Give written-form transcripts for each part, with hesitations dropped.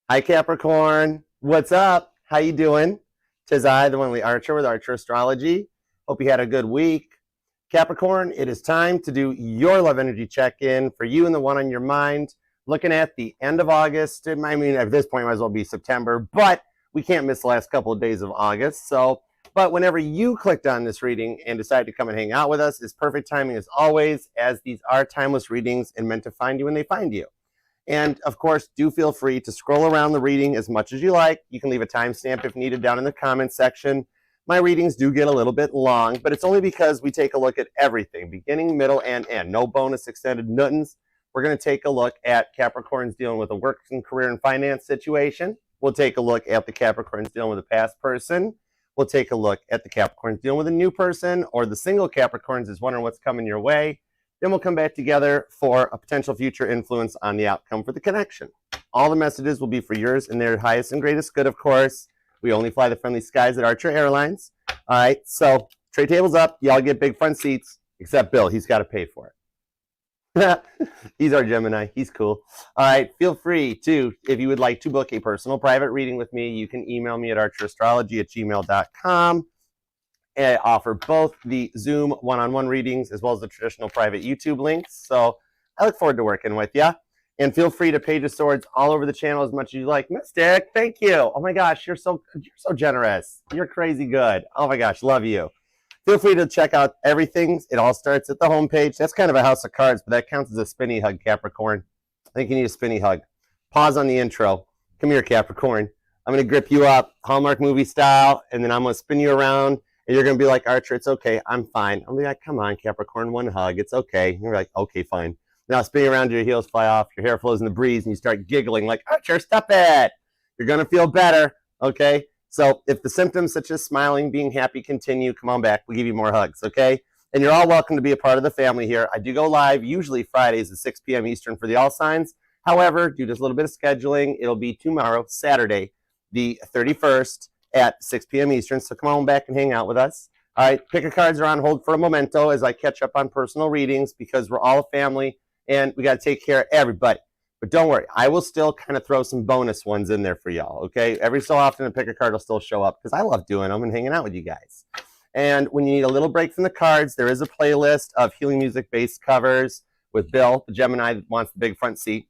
Hi Capricorn, what's up? How you doing? 'Tis I, the one-only Archer with Archer Astrology. Hope you had a good week. Capricorn, it is time to do your love energy check-in for you and the one on your mind. Looking at the end of August, I mean, at this point, it might as well be September, but we can't miss the last couple of days of August. But whenever you clicked on this reading and decided to come and hang out with us, it's perfect timing as always, as these are timeless readings and meant to find you when they find you. And of course, do feel free to scroll around the reading as much as you like. You can leave a timestamp if needed down in the comments section. My readings do get a little bit long, but it's only because we take a look at everything, beginning, middle, and end. No bonus extended nothings. We're going to take a look at Capricorns dealing with a work and career and finance situation. We'll take a look at the Capricorns dealing with a past person. We'll take a look at the Capricorns dealing with a new person, or the single Capricorns is wondering what's coming your way. Then we'll come back together for a potential future influence on the outcome for the connection. All the messages will be for yours and their highest and greatest good, of course. We only fly the friendly skies at Archer Airlines. All right, so tray tables up. Y'all get big front seats, except Bill. He's got to pay for it. He's our Gemini. He's cool. All right, feel free to, if you would like to book a personal private reading with me, you can email me at archerastrology@gmail.com. I offer both the Zoom one-on-one readings as well as the traditional private YouTube links. So I look forward to working with you. And feel free to page of swords all over the channel as much as you like. Mystic, thank you. Oh my gosh, you're so generous. You're crazy good. Oh my gosh, love you. Feel free to check out everything. It all starts at the homepage. That's kind of a house of cards, but that counts as a spinny hug, Capricorn. I think you need a spinny hug. Pause on the intro. Come here, Capricorn. I'm going to grip you up, Hallmark movie style, and then I'm going to spin you around. And you're going to be like, Archer, it's okay. I'm fine. I'll be like, come on, Capricorn, one hug. It's okay. And you're like, okay, fine. Now spin around, your heels fly off, your hair flows in the breeze, and you start giggling like, Archer, stop it. You're going to feel better, okay? So if the symptoms such as smiling, being happy continue, come on back. We'll give you more hugs, okay? And you're all welcome to be a part of the family here. I do go live usually Fridays at 6 p.m. Eastern for the all signs. However, due to a little bit of scheduling, it'll be tomorrow, Saturday, the 31st, at 6 p.m. Eastern, so come on back and hang out with us. All right, pick a cards are on hold for a memento as I catch up on personal readings because we're all a family and we got to take care of everybody. But don't worry, I will still kind of throw some bonus ones in there for y'all, okay? Every so often a pick a card will still show up because I love doing them and hanging out with you guys. And when you need a little break from the cards, there is a playlist of healing music-based covers with Bill, the Gemini that wants the big front seat.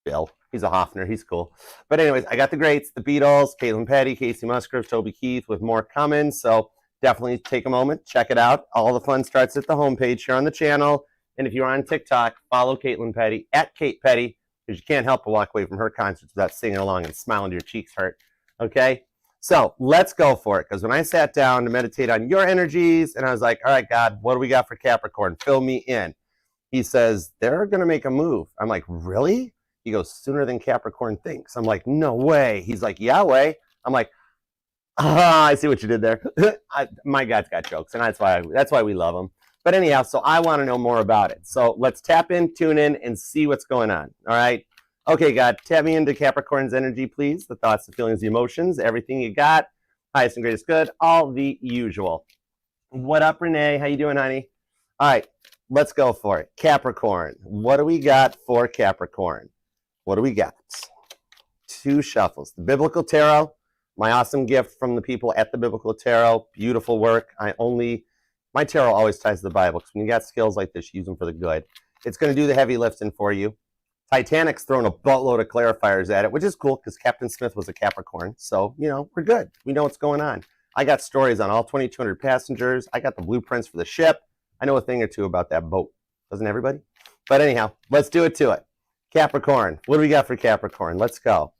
Bill. He's a Hoffner. He's cool. But anyways, I got the greats, the Beatles, Caitlin Petty, Casey Musgraves, Toby Keith, with more coming. So definitely take a moment, check it out. All the fun starts at the homepage here on the channel. And if you're on TikTok, follow Caitlin Petty, at Kate Petty, because you can't help but walk away from her concerts without singing along and smiling till your cheeks hurt. Okay? So let's go for it. Because when I sat down to meditate on your energies, and I was like, all right, God, what do we got for Capricorn? Fill me in. He says, they're going to make a move. I'm like, really? He goes, sooner than Capricorn thinks. I'm like, no way. He's like, yeah, way. I'm like, I see what you did there. My God's got jokes, and that's why we love him. But anyhow, so I want to know more about it. So let's tap in, tune in, and see what's going on. All right. Okay, God, tap me into Capricorn's energy, please. The thoughts, the feelings, the emotions, everything you got. Highest and greatest good, all the usual. What up, Renee? How you doing, honey? All right, let's go for it. Capricorn, what do we got for Capricorn? What do we got? Two shuffles. The Biblical Tarot, my awesome gift from the people at the Biblical Tarot. Beautiful work. My tarot always ties to the Bible because when you got skills like this, use them for the good. It's going to do the heavy lifting for you. Titanic's thrown a boatload of clarifiers at it, which is cool because Captain Smith was a Capricorn. So, you know, we're good. We know what's going on. I got stories on all 2,200 passengers. I got the blueprints for the ship. I know a thing or two about that boat. Doesn't everybody? But anyhow, let's do it to it. Capricorn, what do we got for Capricorn? Let's go.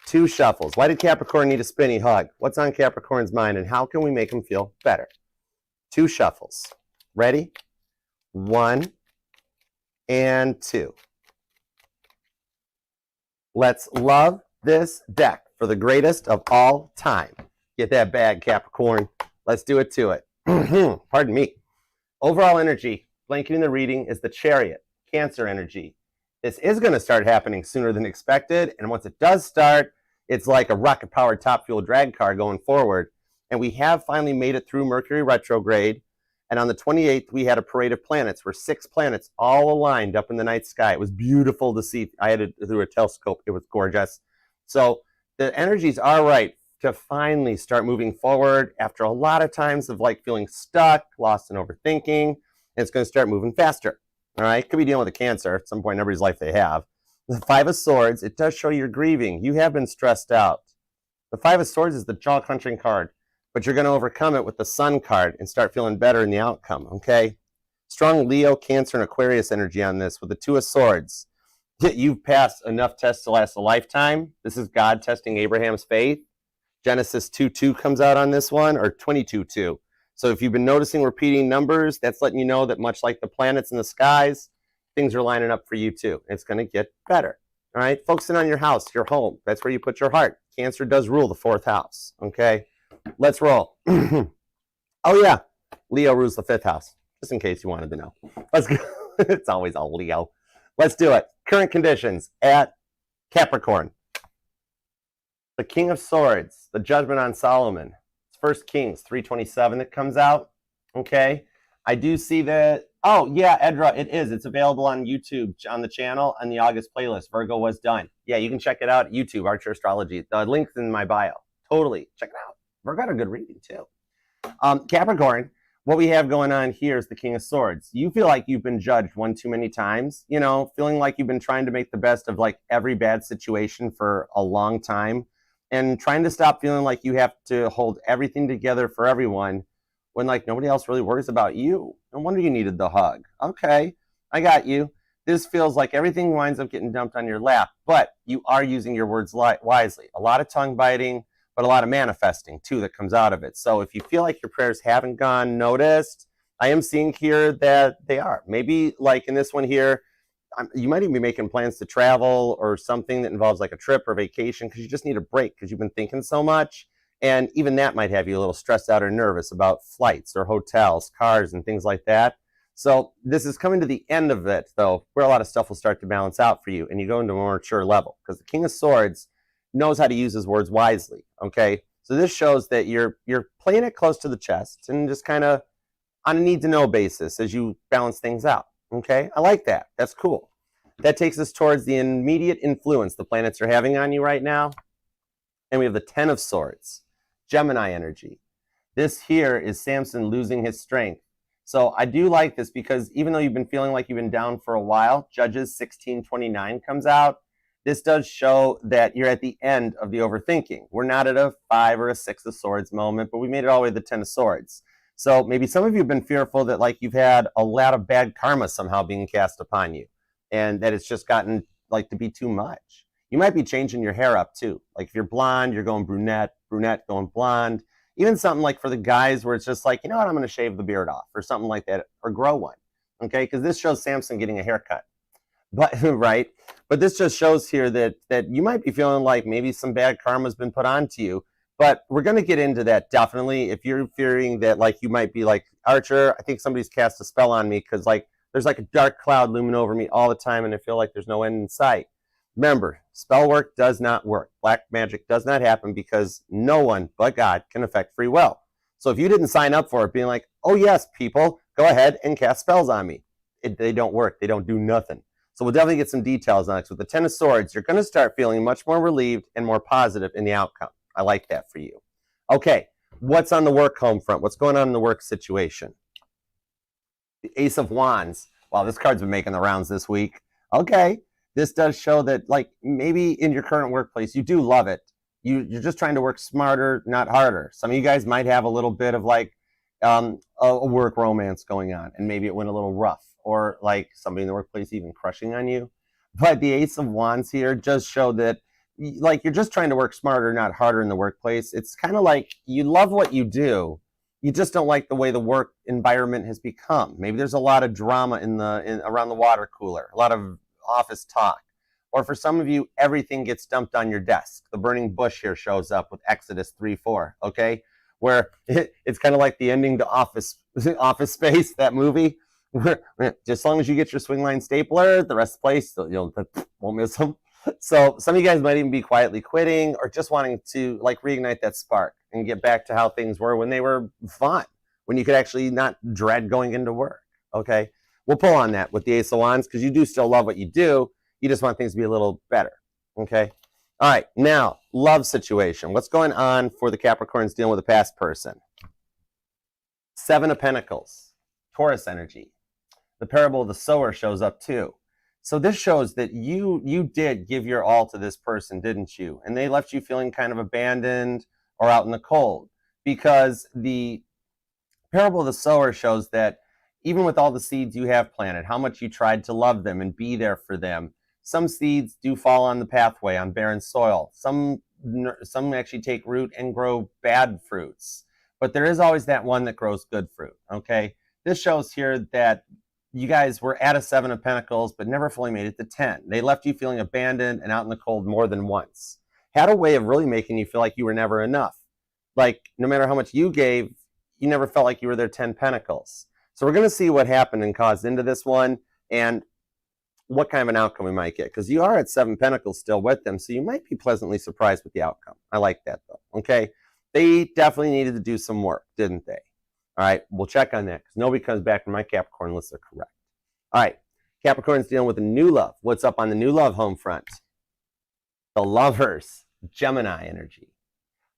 Two shuffles. Why did Capricorn need a spinny hug? What's on Capricorn's mind and how can we make him feel better? Two shuffles. Ready? 1 and 2. Let's love this deck for the greatest of all time. Get that bag, Capricorn. Let's do it to it. Pardon me. Overall energy, blanketing the reading, is the Chariot, Cancer energy. This is going to start happening sooner than expected, and once it does start, it's like a rocket-powered top-fuel drag car going forward. And we have finally made it through Mercury retrograde, and on the 28th, we had a parade of planets where 6 planets all aligned up in the night sky. It was beautiful to see. I had it through a telescope. It was gorgeous. So the energies are right to finally start moving forward after a lot of times of like feeling stuck, lost in overthinking, and it's going to start moving faster. All right, could be dealing with a cancer at some point in everybody's life they have. The Five of Swords, it does show you're grieving. You have been stressed out. The Five of Swords is the jaw-crunching card, but you're going to overcome it with the Sun card and start feeling better in the outcome, okay? Strong Leo, Cancer, and Aquarius energy on this with the Two of Swords. You've passed enough tests to last a lifetime. This is God testing Abraham's faith. Genesis 2:2 comes out on this one, or 22:2. So if you've been noticing repeating numbers, that's letting you know that much like the planets in the skies, things are lining up for you too. It's going to get better. All right, focusing on your house, your home. That's where you put your heart. Cancer does rule the 4th house. Okay, let's roll. Oh yeah, Leo rules the 5th house. Just in case you wanted to know. Let's go. It's always all Leo. Let's do it. Current conditions at Capricorn. The King of Swords, the Judgment on Solomon. It's 1 Kings 3:27 that comes out. Okay, I do see that. Oh, yeah, Edra, it is. It's available on YouTube on the channel on the August playlist. Virgo was done. Yeah, you can check it out at YouTube, Archer Astrology. The link's in my bio. Totally. Check it out. Virgo got a good reading, too. Capricorn, what we have going on here is the King of Swords. You feel like you've been judged one too many times, you know, feeling like you've been trying to make the best of like every bad situation for a long time and trying to stop feeling like you have to hold everything together for everyone when like nobody else really worries about you. No wonder you needed the hug. Okay, I got you. This feels like everything winds up getting dumped on your lap, but you are using your words wisely. A lot of tongue biting, but a lot of manifesting too that comes out of it. So if you feel like your prayers haven't gone noticed, I am seeing here that they are. Maybe like in this one here, you might even be making plans to travel or something that involves like a trip or vacation because you just need a break because you've been thinking so much. And even that might have you a little stressed out or nervous about flights or hotels, cars, and things like that. So this is coming to the end of it, though, where a lot of stuff will start to balance out for you and you go into a more mature level because the King of Swords knows how to use his words wisely, okay? So this shows that you're playing it close to the chest and just kind of on a need-to-know basis as you balance things out, okay? I like that. That's cool. That takes us towards the immediate influence the planets are having on you right now. And we have the 10 of Swords. Gemini energy. This here is Samson losing his strength. So I do like this because even though you've been feeling like you've been down for a while, Judges 16:29 comes out. This does show that you're at the end of the overthinking. We're not at a 5 or a 6 of Swords moment, but we made it all the way to the 10 of Swords. So maybe some of you have been fearful that like you've had a lot of bad karma somehow being cast upon you and that it's just gotten like to be too much. You might be changing your hair up too. Like if you're blonde, you're going brunette, brunette going blonde. Even something like for the guys where it's just like, you know what, I'm going to shave the beard off or something like that or grow one. Okay, because this shows Samson getting a haircut. But right, but this just shows here that you might be feeling like maybe some bad karma's been put onto you. But we're going to get into that definitely. If you're fearing that like you might be like, Archer, I think somebody's cast a spell on me because like there's like a dark cloud looming over me all the time and I feel like there's no end in sight. Remember, spell work does not work. Black magic does not happen because no one but God can affect free will. So if you didn't sign up for it being like, oh yes, people, go ahead and cast spells on me. They don't work. They don't do nothing. So we'll definitely get some details next. With the 10 of Swords, you're going to start feeling much more relieved and more positive in the outcome. I like that for you. Okay, what's on the work home front? What's going on in the work situation? The Ace of Wands. Wow, this card's been making the rounds this week. Okay, this does show that like maybe in your current workplace, you do love it. You're just trying to work smarter, not harder. Some of you guys might have a little bit of like a work romance going on and maybe it went a little rough or like somebody in the workplace even crushing on you. But the Ace of Wands here does show that like you're just trying to work smarter, not harder in the workplace. It's kind of like you love what you do. You just don't like the way the work environment has become. Maybe there's a lot of drama around the water cooler, a lot of office talk. Or for some of you, everything gets dumped on your desk. The burning bush here shows up with Exodus 3:4, okay? Where it's kind of like the ending to Office Space, that movie. Where just as long as you get your swing line stapler, the rest of the place, you won't miss them. So some of you guys might even be quietly quitting or just wanting to like reignite that spark and get back to how things were when they were fun, when you could actually not dread going into work, okay? We'll pull on that with the Ace of Wands because you do still love what you do. You just want things to be a little better, okay? All right, now, love situation. What's going on for the Capricorns dealing with a past person? Seven of Pentacles, Taurus energy. The parable of the sower shows up too. So this shows that you did give your all to this person, didn't you? And they left you feeling kind of abandoned or out in the cold, because the parable of the sower shows that even with all the seeds you have planted, how much you tried to love them and be there for them, some seeds do fall on the pathway on barren soil. Some actually take root and grow bad fruits. But there is always that one that grows good fruit, okay? This shows here that you guys were at a Seven of Pentacles, but never fully made it to 10. They left you feeling abandoned and out in the cold more than once. Had a way of really making you feel like you were never enough. Like, no matter how much you gave, you never felt like you were their 10 Pentacles. So we're going to see what happened and caused into this one and what kind of an outcome we might get. Because you are at 7 Pentacles still with them, so you might be pleasantly surprised with the outcome. I like that, though, okay? They definitely needed to do some work, didn't they? All right, we'll check on that because nobody comes back from my Capricorn unless they're correct. All right, Capricorn's dealing with a new love. What's up on the new love home front? The Lovers, Gemini energy.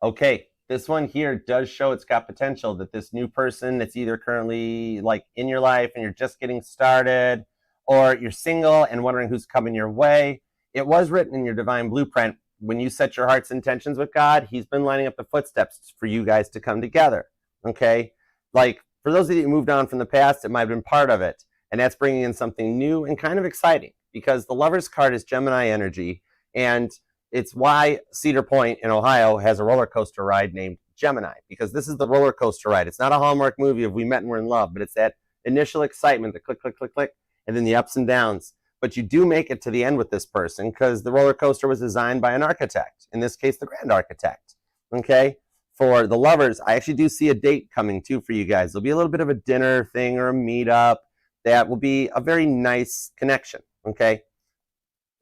Okay, this one here does show it's got potential that this new person that's either currently like in your life and you're just getting started, or you're single and wondering who's coming your way. It was written in your divine blueprint. When you set your heart's intentions with God, he's been lining up the footsteps for you guys to come together, okay? Like, for those of you who moved on from the past, it might have been part of it, and that's bringing in something new and kind of exciting, because the Lovers card is Gemini energy, and it's why Cedar Point in Ohio has a roller coaster ride named Gemini, because this is the roller coaster ride. It's not a Hallmark movie of we met and we're in love, but it's that initial excitement, the click, click, click, click, and then the ups and downs. But you do make it to the end with this person because the roller coaster was designed by an architect, in this case, the grand architect, okay? For the Lovers, I actually do see a date coming too for you guys. There'll be a little bit of a dinner thing or a meetup that will be a very nice connection, okay?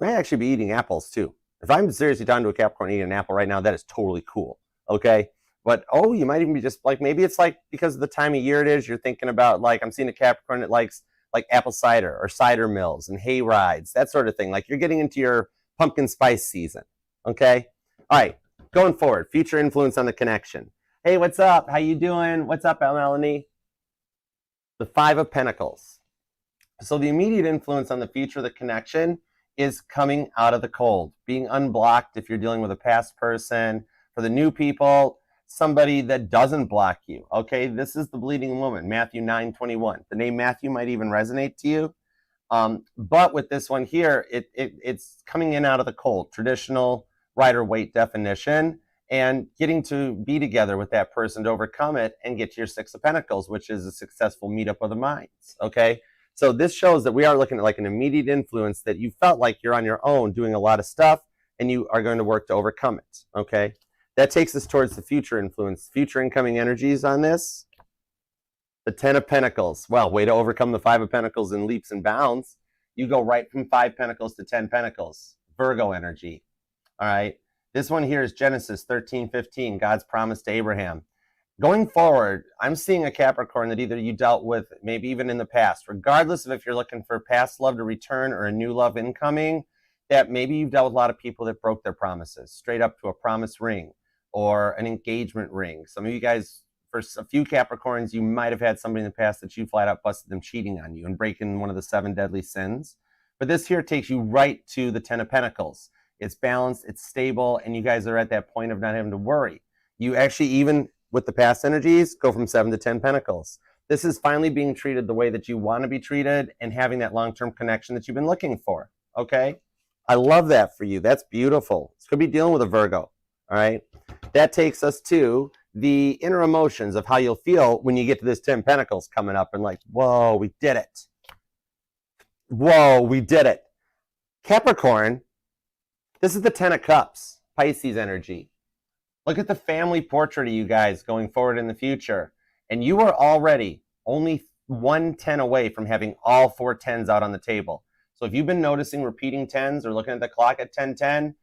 I might actually be eating apples too. If I'm seriously talking to a Capricorn eating an apple right now, that is totally cool, okay? But, oh, you might even be just like, maybe it's like because of the time of year it is, you're thinking about, like, I'm seeing a Capricorn that likes like apple cider or cider mills and hay rides, that sort of thing. Like, you're getting into your pumpkin spice season, okay? All right, going forward, future influence on the connection. Hey, what's up? How you doing? What's up, Melanie? The Five of Pentacles. So the immediate influence on the future of the connection is coming out of the cold, being unblocked if you're dealing with a past person. For the new people, somebody that doesn't block you, okay? This is the bleeding woman, Matthew 9:21. The name Matthew might even resonate to you. But with this one here, it's coming in out of the cold, traditional Rider-Waite definition, and getting to be together with that person to overcome it and get to your Six of Pentacles, which is a successful meetup of the minds, okay? So this shows that we are looking at like an immediate influence that you felt like you're on your own doing a lot of stuff and you are going to work to overcome it, okay? That takes us towards the future influence, future incoming energies on this. The Ten of Pentacles. Well, way to overcome the Five of Pentacles in leaps and bounds. You go right from 5 Pentacles to 10 Pentacles. Virgo energy. All right. This one here is Genesis 13:15, God's promise to Abraham. Going forward, I'm seeing a Capricorn that either you dealt with maybe even in the past, regardless of if you're looking for past love to return or a new love incoming, that maybe you've dealt with a lot of people that broke their promises, straight up to a promise ring or an engagement ring. Some of you guys, for a few Capricorns, you might have had somebody in the past that you flat out busted them cheating on you and breaking one of the 7 deadly sins. But this here takes you right to the 10 of Pentacles. It's balanced, it's stable, and you guys are at that point of not having to worry. You actually, even with the past energies, go from 7 to 10 Pentacles. This is finally being treated the way that you want to be treated and having that long-term connection that you've been looking for, okay? I love that for you. That's beautiful. This could be dealing with a Virgo, all right? That takes us to the inner emotions of how you'll feel when you get to this 10 Pentacles coming up and like, whoa, we did it. Whoa, we did it. Capricorn, this is the 10 of Cups, Pisces energy. Look at the family portrait of you guys going forward in the future. And you are already only 1 10 away from having all 4 10s out on the table. So if you've been noticing repeating 10s or looking at the clock at 10:10,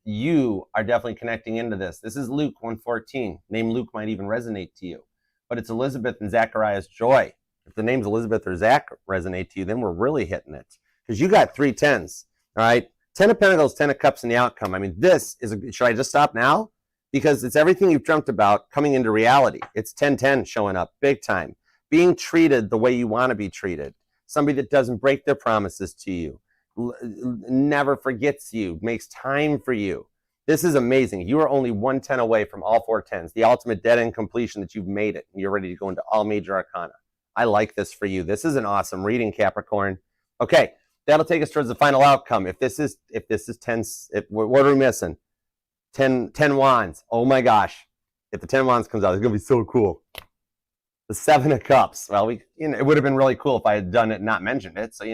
you are definitely connecting into this. This is Luke 1:14. Name Luke might even resonate to you. But it's Elizabeth and Zachariah's joy. If the names Elizabeth or Zach resonate to you, then we're really hitting it. Because you got 3 10s, all right? Ten of Pentacles, Ten of Cups in the outcome. I mean, this is, should I just stop now? Because it's everything you've dreamt about coming into reality. It's 10-10 showing up big time. Being treated the way you want to be treated. Somebody that doesn't break their promises to you. Never forgets you. Makes time for you. This is amazing. You are only 110 away from all 4 tens. The ultimate dead-end completion that you've made it. And you're ready to go into all major arcana. I like this for you. This is an awesome reading, Capricorn. Okay, that'll take us towards the final outcome. If this is 10, what are we missing? 10 wands. Oh my gosh. If the 10 wands comes out, it's going to be so cool. The 7 of Cups. Well, it would have been really cool if I had done it and not mentioned it. So,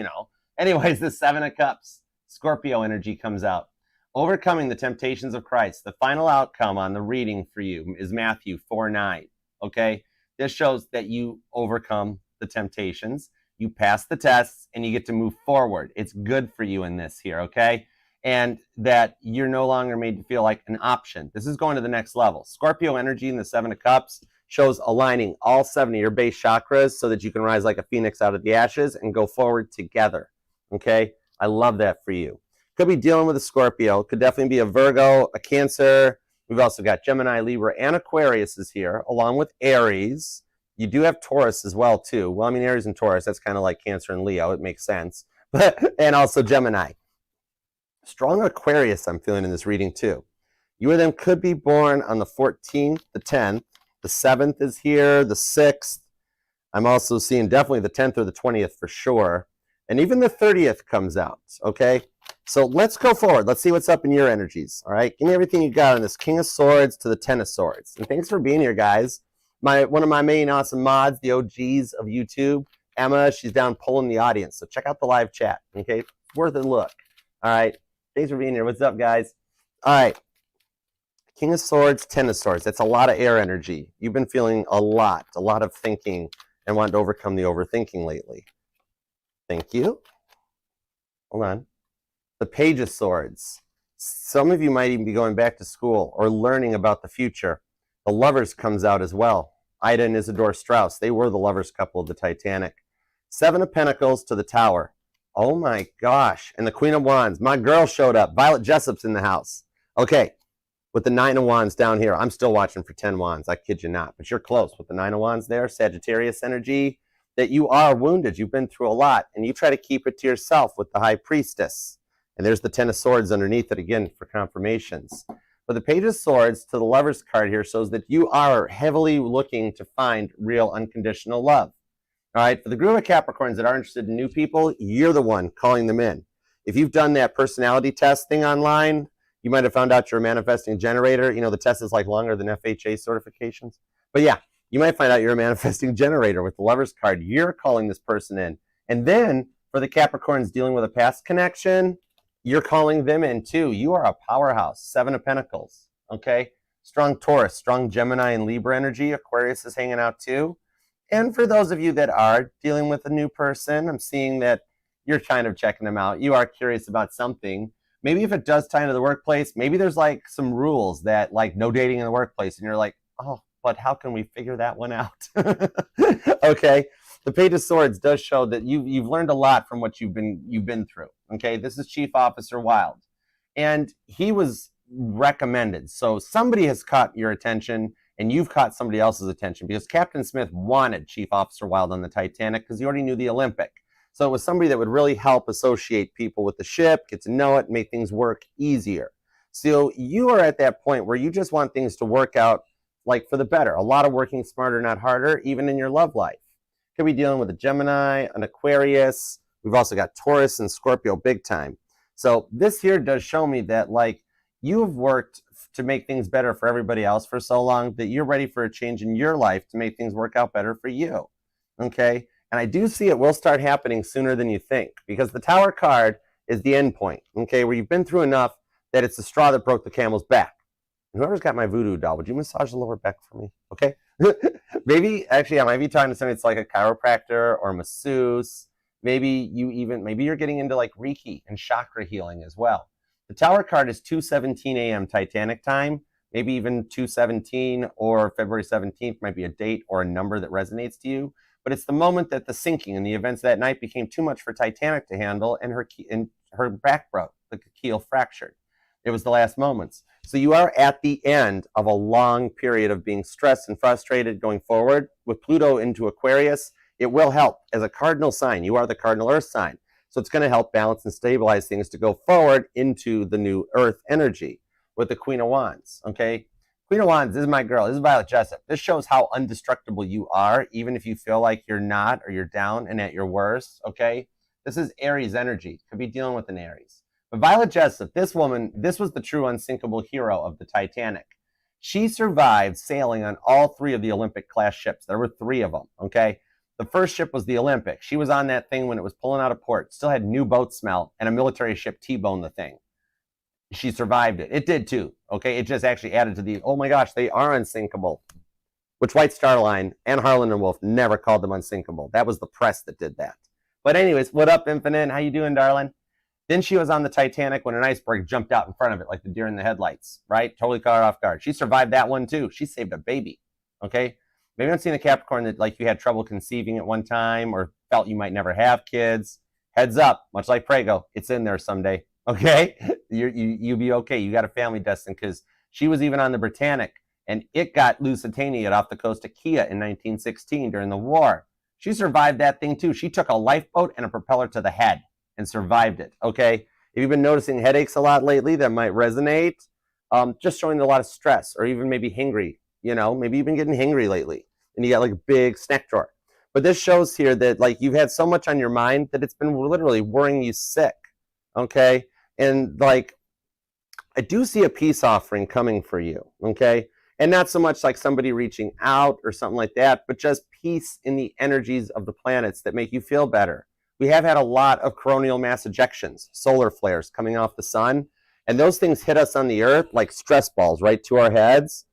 Anyways, the 7 of Cups. Scorpio energy comes out. Overcoming the temptations of Christ. The final outcome on the reading for you is Matthew 4:9. Okay? This shows that you overcome the temptations, you pass the tests, and you get to move forward. It's good for you in this here, okay? And that you're no longer made to feel like an option. This is going to the next level. Scorpio energy in the 7 of Cups shows aligning all 7 of your base chakras so that you can rise like a phoenix out of the ashes and go forward together, okay? I love that for you. Could be dealing with a Scorpio. Could definitely be a Virgo, a Cancer. We've also got Gemini, Libra, and Aquarius is here, along with Aries. You do have Taurus as well, too. Well, I mean, Aries and Taurus, that's kind of like Cancer and Leo. It makes sense. And also Gemini. Strong Aquarius I'm feeling in this reading, too. You or them could be born on the 14th, the 10th. The 7th is here, the 6th. I'm also seeing definitely the 10th or the 20th for sure. And even the 30th comes out, okay? So let's go forward. Let's see what's up in your energies, all right? Give me everything you got on this King of Swords to the 10 of Swords. And thanks for being here, guys. One of my main awesome mods, the OGs of YouTube, Emma, she's down pulling the audience. So check out the live chat, okay? It's worth a look, all right? Thanks for being here. What's up, guys? All right. King of Swords, 10 of Swords. That's a lot of air energy. You've been feeling a lot of thinking and wanting to overcome the overthinking lately. Thank you. Hold on. The Page of Swords. Some of you might even be going back to school or learning about the future. The Lovers comes out as well. Ida and Isidore Strauss. They were the lovers couple of the Titanic. 7 of Pentacles to the Tower. Oh my gosh. And the Queen of Wands. My girl showed up. Violet Jessup's in the house. Okay. With the 9 of Wands down here. I'm still watching for 10 Wands. I kid you not. But you're close with the 9 of Wands there. Sagittarius energy. That you are wounded. You've been through a lot. And you try to keep it to yourself with the High Priestess. And there's the 10 of Swords underneath it again for confirmations. But the Page of Swords to the Lover's card here shows that you are heavily looking to find real unconditional love. All right, for the group of Capricorns that are interested in new people, you're the one calling them in. If you've done that personality test thing online, you might have found out you're a manifesting generator. The test is like longer than FHA certifications. But yeah, you might find out you're a manifesting generator with the Lover's card. You're calling this person in. And then for the Capricorns dealing with a past connection, you're calling them in too. You are a powerhouse. 7 of Pentacles, okay? Strong Taurus, strong Gemini and Libra energy. Aquarius is hanging out too. And for those of you that are dealing with a new person, I'm seeing that you're kind of checking them out. You are curious about something. Maybe if it does tie into the workplace, maybe there's like some rules that like no dating in the workplace. And you're like, oh, but how can we figure that one out? Okay. The Page of Swords does show that you've learned a lot from what you've been through. Okay, this is Chief Officer Wilde, and he was recommended. So somebody has caught your attention, and you've caught somebody else's attention because Captain Smith wanted Chief Officer Wilde on the Titanic because he already knew the Olympic. So it was somebody that would really help associate people with the ship, get to know it, make things work easier. So you are at that point where you just want things to work out like for the better. A lot of working smarter, not harder, even in your love life. Could be dealing with a Gemini, an Aquarius. We've also got Taurus and Scorpio big time. So this here does show me that like you've worked to make things better for everybody else for so long that you're ready for a change in your life to make things work out better for you. Okay? And I do see it will start happening sooner than you think because the Tower card is the end point. Okay? Where you've been through enough that it's the straw that broke the camel's back. And whoever's got my voodoo doll, would you massage the lower back for me? Okay? Maybe, actually, I might be talking to somebody that's like a chiropractor or masseuse. Maybe you're getting into like Reiki and chakra healing as well. The Tower card is 2:17 a.m. Titanic time. Maybe even 2:17 or February 17th might be a date or a number that resonates to you. But it's the moment that the sinking and the events that night became too much for Titanic to handle, and her back broke, the keel fractured. It was the last moments. So you are at the end of a long period of being stressed and frustrated going forward. With Pluto into Aquarius, it will help. As a cardinal sign, you are the cardinal earth sign. So it's going to help balance and stabilize things to go forward into the new earth energy with the Queen of Wands, okay? Queen of Wands, this is my girl. This is Violet Jessup. This shows how indestructible you are, even if you feel like you're not or you're down and at your worst, okay? This is Aries energy. Could be dealing with an Aries. But Violet Jessup, this woman, this was the true unsinkable hero of the Titanic. She survived sailing on all 3 of the Olympic-class ships. There were 3 of them, okay? The first ship was the Olympic. She was on that thing when it was pulling out of port. Still had new boat smell, and a military ship T-boned the thing. She survived it. It did too, okay? It just actually added to the, oh my gosh, they are unsinkable. Which White Star Line and Harlan and Wolf never called them unsinkable. That was the press that did that. But anyways, what up, Infinite? How you doing, darling? Then she was on the Titanic when an iceberg jumped out in front of it like the deer in the headlights, right? Totally caught her off guard. She survived that one too. She saved a baby, okay? Maybe I'm seeing a Capricorn that like you had trouble conceiving at one time or felt you might never have kids. Heads up, much like Prego, it's in there someday, okay? You'll be okay. You got a family destined because she was even on the Britannic and it got Lusitania off the coast of Kia in 1916 during the war. She survived that thing too. She took a lifeboat and a propeller to the head and survived it, okay? If you've been noticing headaches a lot lately, that might resonate. Just showing a lot of stress or even maybe hangry. You know, maybe you've been getting hangry lately and you got like a big snack drawer. But this shows here that like you've had so much on your mind that it's been literally worrying you sick, okay? And like, I do see a peace offering coming for you, okay? And not so much like somebody reaching out or something like that, but just peace in the energies of the planets that make you feel better. We have had a lot of coronal mass ejections, solar flares coming off the sun, and those things hit us on the earth like stress balls right to our heads.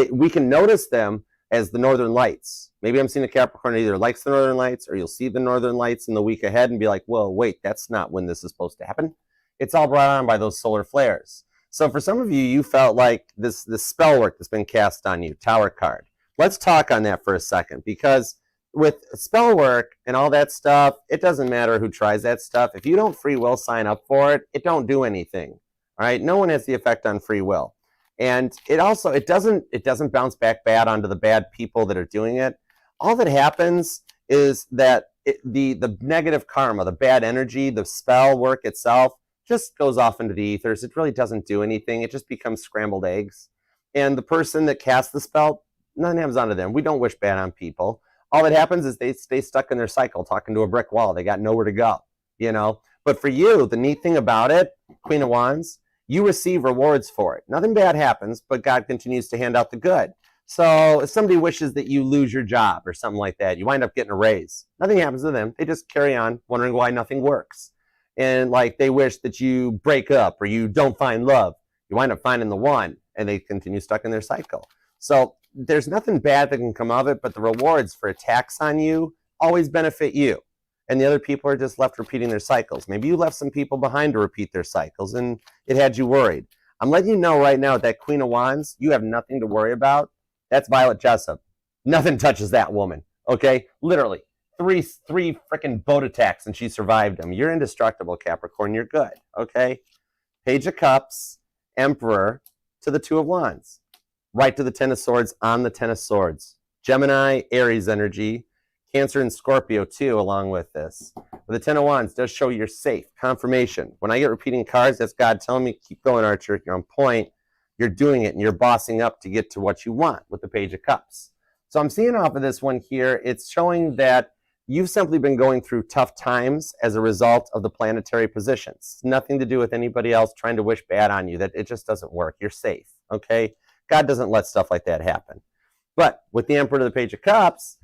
We can notice them as the northern lights. Maybe I'm seeing a Capricorn that either likes the northern lights or you'll see the northern lights in the week ahead and be like, whoa, wait, that's not when this is supposed to happen. It's all brought on by those solar flares. So for some of you, you felt like this spell work that's been cast on you, Tower card. Let's talk on that for a second, because with spell work and all that stuff, it doesn't matter who tries that stuff. If you don't free will sign up for it, it don't do anything. All right, no one has the effect on free will. And it also, it doesn't bounce back bad onto the bad people that are doing it. All that happens is that the negative karma, the bad energy, the spell work itself just goes off into the ethers. It really doesn't do anything. It just becomes scrambled eggs. And the person that casts the spell, nothing happens onto them. We don't wish bad on people. All that happens is they stay stuck in their cycle, talking to a brick wall. They got nowhere to go, you know? But for you, the neat thing about it, Queen of Wands, you receive rewards for it. Nothing bad happens, but God continues to hand out the good. So if somebody wishes that you lose your job or something like that, you wind up getting a raise. Nothing happens to them. They just carry on, wondering why nothing works. And like they wish that you break up or you don't find love. You wind up finding the one, and they continue stuck in their cycle. So there's nothing bad that can come of it, but the rewards for attacks on you always benefit you. And the other people are just left repeating their cycles. Maybe you left some people behind to repeat their cycles, and it had you worried. I'm letting you know right now that Queen of Wands, you have nothing to worry about. That's Violet Jessup. Nothing touches that woman, okay? Literally. Three freaking boat attacks, and she survived them. You're indestructible, Capricorn. You're good, okay? Page of Cups, Emperor, to the Two of Wands. Right to the Ten of Swords, on the Ten of Swords. Gemini, Aries energy. Cancer and Scorpio, too, along with this. But the Ten of Wands does show you're safe. Confirmation. When I get repeating cards, that's God telling me, keep going, Archer. You're on point. You're doing it, and you're bossing up to get to what you want with the Page of Cups. So I'm seeing off of this one here, it's showing that you've simply been going through tough times as a result of the planetary positions. Nothing to do with anybody else trying to wish bad on you. That it just doesn't work. You're safe, okay? God doesn't let stuff like that happen. But with the Emperor to the Page of Cups,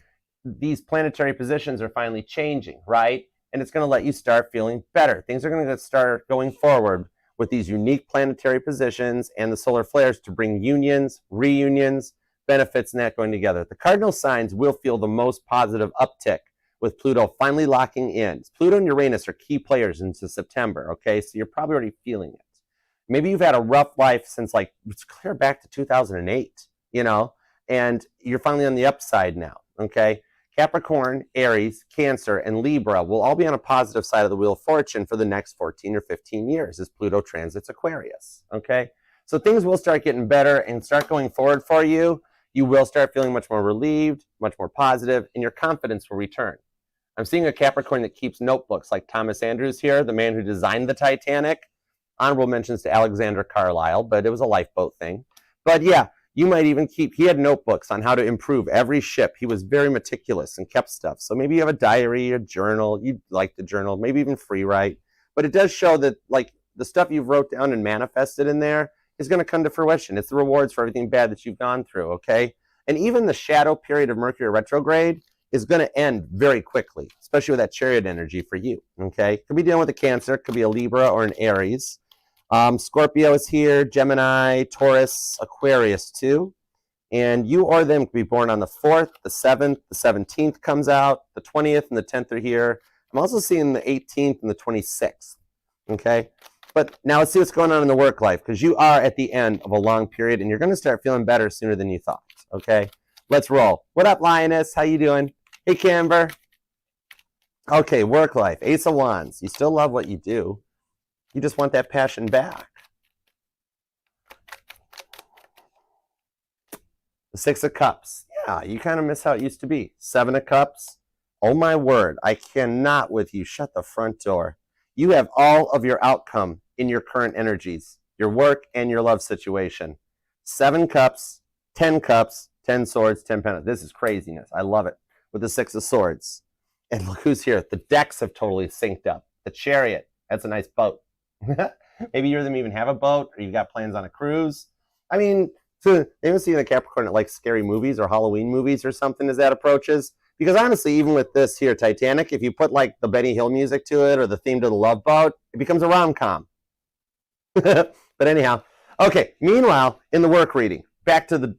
these planetary positions are finally changing, right? And it's going to let you start feeling better. Things are going to start going forward with these unique planetary positions and the solar flares to bring unions, reunions, benefits, and that going together. The cardinal signs will feel the most positive uptick with Pluto finally locking in. Pluto and Uranus are key players into September, okay? So you're probably already feeling it. Maybe you've had a rough life since like, it's clear back to 2008, you know? And you're finally on the upside now, okay? Capricorn, Aries, Cancer, and Libra will all be on a positive side of the Wheel of Fortune for the next 14 or 15 years as Pluto transits Aquarius, okay? So things will start getting better and start going forward for you. You will start feeling much more relieved, much more positive, and your confidence will return. I'm seeing a Capricorn that keeps notebooks like Thomas Andrews here, the man who designed the Titanic. Honorable mentions to Alexander Carlisle, but it was a lifeboat thing. But yeah, you might even keep, he had notebooks on how to improve every ship. He was very meticulous and kept stuff. So maybe you have a diary, a journal, you'd like the journal, maybe even free write. But it does show that like the stuff you've wrote down and manifested in there is going to come to fruition. It's the rewards for everything bad that you've gone through, okay? And even the shadow period of Mercury retrograde is going to end very quickly, especially with that chariot energy for you, okay? Could be dealing with a Cancer, could be a Libra or an Aries. Scorpio is here, Gemini, Taurus, Aquarius too. And you or them could be born on the 4th, the 7th, the 17th comes out, the 20th and the 10th are here. I'm also seeing the 18th and the 26th, okay? But now let's see what's going on in the work life, because you are at the end of a long period and you're going to start feeling better sooner than you thought, okay? Let's roll. What up, Lioness? How you doing? Hey, Camber. Okay, work life, Ace of Wands. You still love what you do. You just want that passion back. The 6 of Cups. Yeah, you kind of miss how it used to be. 7 of Cups. Oh my word, I cannot with you. Shut the front door. You have all of your outcome in your current energies, your work and your love situation. 7 Cups, 10 Cups, 10 Swords, 10 Pentacles. This is craziness. I love it. With the 6 of Swords. And look who's here. The decks have totally synced up. The Chariot. That's a nice boat. Maybe you or them even have a boat, or you've got plans on a cruise. I mean, they even see the Capricorn that likes scary movies or Halloween movies or something as that approaches. Because honestly, even with this here, Titanic, if you put like the Benny Hill music to it or the theme to the Love Boat, it becomes a rom-com. But anyhow, okay. Meanwhile, in the work reading, back to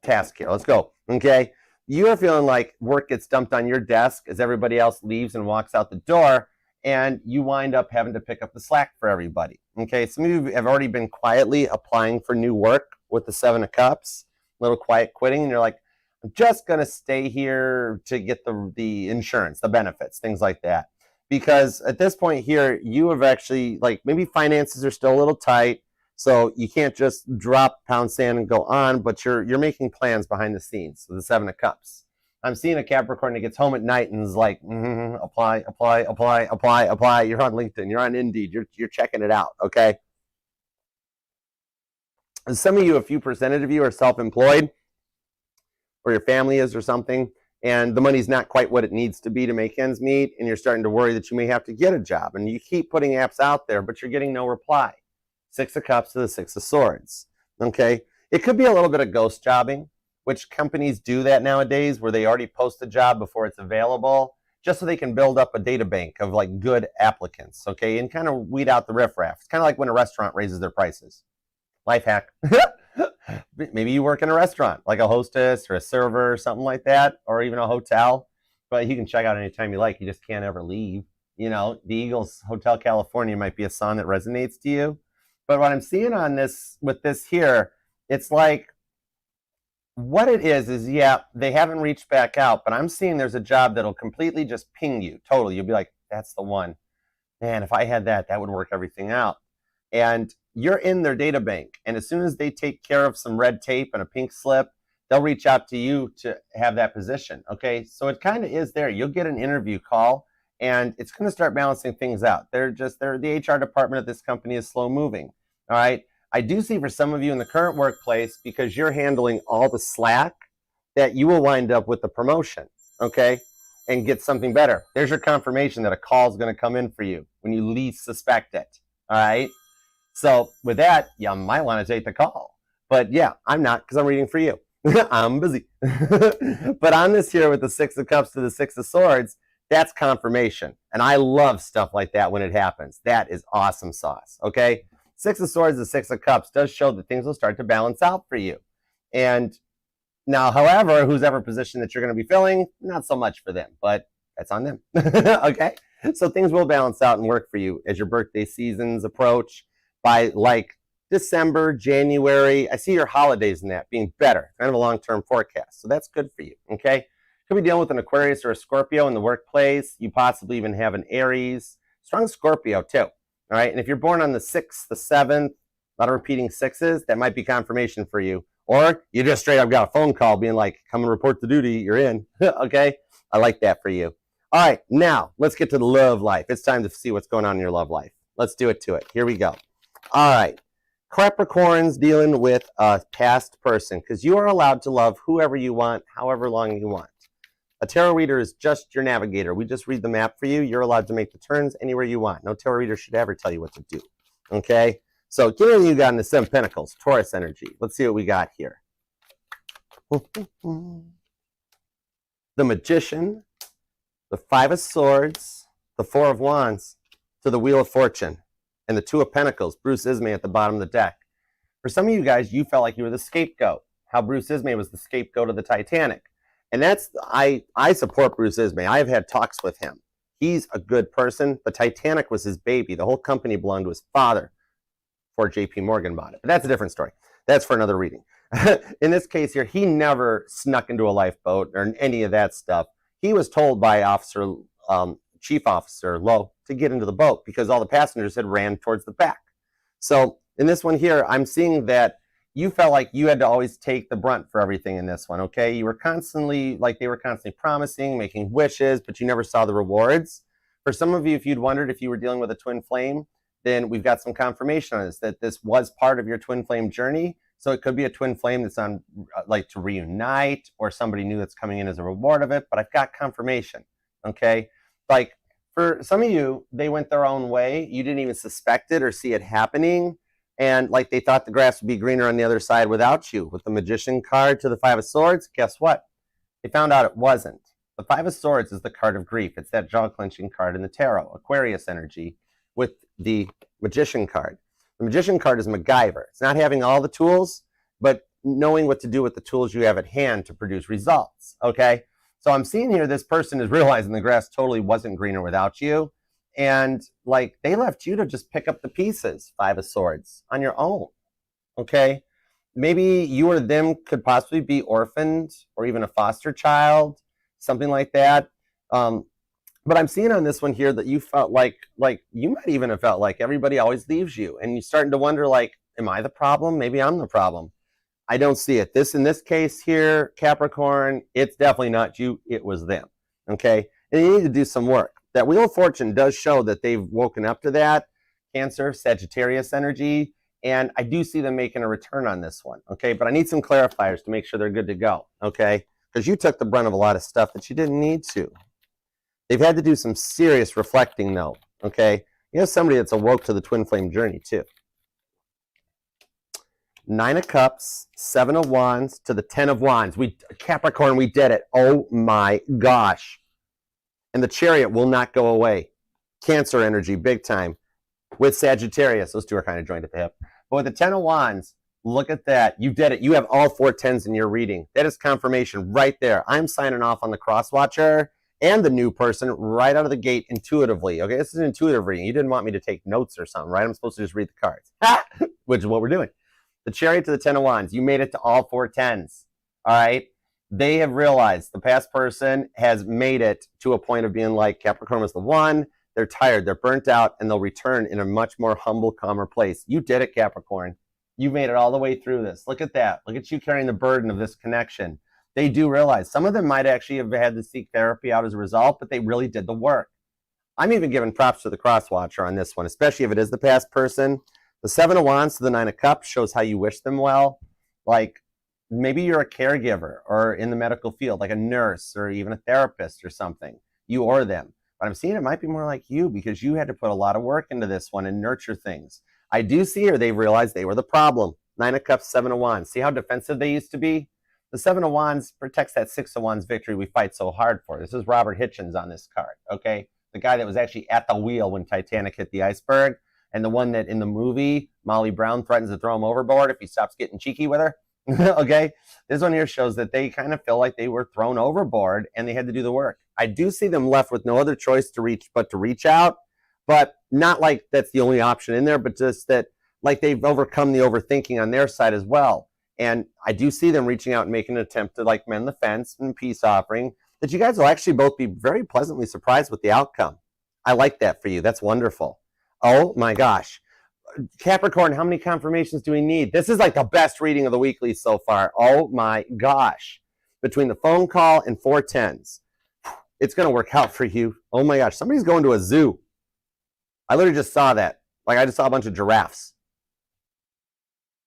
task here. Let's go. Okay, you are feeling like work gets dumped on your desk as everybody else leaves and walks out the door. And you wind up having to pick up the slack for everybody. Okay, some of you have already been quietly applying for new work with the 7 of Cups, a little quiet quitting, and you're like, I'm just going to stay here to get the insurance, the benefits, things like that. Because at this point here, you have actually, like, maybe finances are still a little tight, so you can't just drop, pound sand, and go on, but you're making plans behind the scenes, so the 7 of Cups. I'm seeing a Capricorn that gets home at night and is like, apply. You're on LinkedIn, you're on Indeed, you're checking it out, okay? And some of you, a few percentage of you are self-employed, or your family is or something, and the money's not quite what it needs to be to make ends meet, and you're starting to worry that you may have to get a job, and you keep putting apps out there, but you're getting no reply. 6 of Cups to the 6 of Swords, okay? It could be a little bit of ghost jobbing, which companies do that nowadays, where they already post the job before it's available, just so they can build up a data bank of like good applicants, okay, and kind of weed out the riffraff. It's kind of like when a restaurant raises their prices. Life hack. Maybe you work in a restaurant, like a hostess or a server or something like that, or even a hotel, but you can check out anytime you like. You just can't ever leave. You know, the Eagles Hotel California might be a song that resonates to you. But what I'm seeing on this, with this here, it's like, what it is, yeah, they haven't reached back out, but I'm seeing there's a job that'll completely just ping you, totally. You'll be like, that's the one. Man, if I had that, that would work everything out. And you're in their data bank. And as soon as they take care of some red tape and a pink slip, they'll reach out to you to have that position, okay? So it kind of is there. You'll get an interview call, and it's going to start balancing things out. The HR department at this company is slow moving, all right? I do see for some of you in the current workplace, because you're handling all the slack, that you will wind up with the promotion, okay, and get something better. There's your confirmation that a call is going to come in for you when you least suspect it, all right? So with that, you might want to take the call. But yeah, I'm not, because I'm reading for you. I'm busy. But on this here with the 6 of Cups to the 6 of Swords, that's confirmation. And I love stuff like that when it happens. That is awesome sauce, okay? 6 of Swords, the 6 of Cups does show that things will start to balance out for you. And now, however, who's ever position that you're going to be filling, not so much for them, but that's on them. Okay? So things will balance out and work for you as your birthday seasons approach. By like December, January, I see your holidays in that being better, kind of a long-term forecast. So that's good for you, okay? Could be dealing with an Aquarius or a Scorpio in the workplace. You possibly even have an Aries. Strong Scorpio too. All right. And if you're born on the 6th, the 7th, a lot of repeating 6s, that might be confirmation for you. Or you just straight up got a phone call being like, come and report to duty. You're in. Okay. I like that for you. All right. Now let's get to the love life. It's time to see what's going on in your love life. Let's do it to it. Here we go. All right. Capricorn's dealing with a past person because you are allowed to love whoever you want, however long you want. A tarot reader is just your navigator. We just read the map for you. You're allowed to make the turns anywhere you want. No tarot reader should ever tell you what to do. Okay? So, given you got in the 7 of Pentacles, Taurus energy. Let's see what we got here. The Magician, the 5 of Swords, the 4 of Wands, to the Wheel of Fortune, and the 2 of Pentacles, Bruce Ismay at the bottom of the deck. For some of you guys, you felt like you were the scapegoat. How Bruce Ismay was the scapegoat of the Titanic. And that's, I support Bruce Ismay. I've had talks with him. He's a good person. The Titanic was his baby. The whole company belonged to his father before JP Morgan bought it. But that's a different story. That's for another reading. In this case here, he never snuck into a lifeboat or any of that stuff. He was told by Chief Officer Lowe to get into the boat because all the passengers had ran towards the back. So in this one here, I'm seeing that you felt like you had to always take the brunt for everything in this one, okay? You were constantly, like they were constantly promising, making wishes, but you never saw the rewards. For some of you, if you'd wondered if you were dealing with a twin flame, then we've got some confirmation on this, that this was part of your twin flame journey. So it could be a twin flame that's on, like, to reunite, or somebody new that's coming in as a reward of it, but I've got confirmation, okay? Like, for some of you, they went their own way. You didn't even suspect it or see it happening. And like they thought the grass would be greener on the other side without you. With the Magician card to the 5 of Swords, guess what? They found out it wasn't. The 5 of Swords is the card of grief. It's that jaw-clenching card in the tarot, Aquarius energy, with the Magician card. The Magician card is MacGyver. It's not having all the tools, but knowing what to do with the tools you have at hand to produce results, okay? So I'm seeing here this person is realizing the grass totally wasn't greener without you. And like they left you to just pick up the pieces, 5 of Swords, on your own, okay? Maybe you or them could possibly be orphaned or even a foster child, something like that. But I'm seeing on this one here that you felt like you might even have felt like everybody always leaves you. And you're starting to wonder, like, am I the problem? Maybe I'm the problem. I don't see it. In this case here, Capricorn, it's definitely not you. It was them, okay? And you need to do some work. That Wheel of Fortune does show that they've woken up to that. Cancer, Sagittarius energy. And I do see them making a return on this one, okay? But I need some clarifiers to make sure they're good to go, okay? Because you took the brunt of a lot of stuff that you didn't need to. They've had to do some serious reflecting, though, okay? You have somebody that's awoke to the twin flame journey, too. 9 of Cups, 7 of Wands to the 10 of Wands. Capricorn, we did it. Oh, my gosh. And the Chariot will not go away. Cancer energy, big time. With Sagittarius, those two are kind of joined at the hip. But with the 10 of Wands, look at that. You did it. You have all 4 10s in your reading. That is confirmation right there. I'm signing off on the cross watcher and the new person right out of the gate intuitively. Okay, this is an intuitive reading. You didn't want me to take notes or something, right? I'm supposed to just read the cards, which is what we're doing. The Chariot to the 10 of Wands. You made it to all 4 10s. All right. They have realized the past person has made it to a point of being like, Capricorn was the one. They're tired. They're burnt out, and they'll return in a much more humble, calmer place. You did it, Capricorn. You made it all the way through this. Look at that. Look at you carrying the burden of this connection. They do realize some of them might actually have had to seek therapy out as a result, but they really did the work. I'm even giving props to the cross watcher on this one, especially if it is the past person. The 7 of Wands to the 9 of Cups shows how you wish them well. Like, maybe you're a caregiver or in the medical field, like a nurse or even a therapist or something, you or them. But I'm seeing it might be more like you because you had to put a lot of work into this one and nurture things. I do see here they've realized they were the problem. 9 of Cups, 7 of Wands. See how defensive they used to be? The 7 of Wands protects that 6 of Wands victory we fight so hard for. This is Robert Hitchens on this card, okay? The guy that was actually at the wheel when Titanic hit the iceberg, and the one that in the movie, Molly Brown threatens to throw him overboard if he stops getting cheeky with her. Okay, this one here shows that they kind of feel like they were thrown overboard and they had to do the work. I do see them left with no other choice to reach out, but not like that's the only option in there, but just that like they've overcome the overthinking on their side as well. And I do see them reaching out and making an attempt to like mend the fence and peace offering. that you guys will actually both be very pleasantly surprised with the outcome. I like that for you. That's wonderful. Oh my gosh. Capricorn, how many confirmations do we need? This is like the best reading of the weekly so far. Oh my gosh. Between the phone call and 410s, it's going to work out for you. Oh my gosh. Somebody's going to a zoo. I literally just saw that. Like I just saw a bunch of giraffes.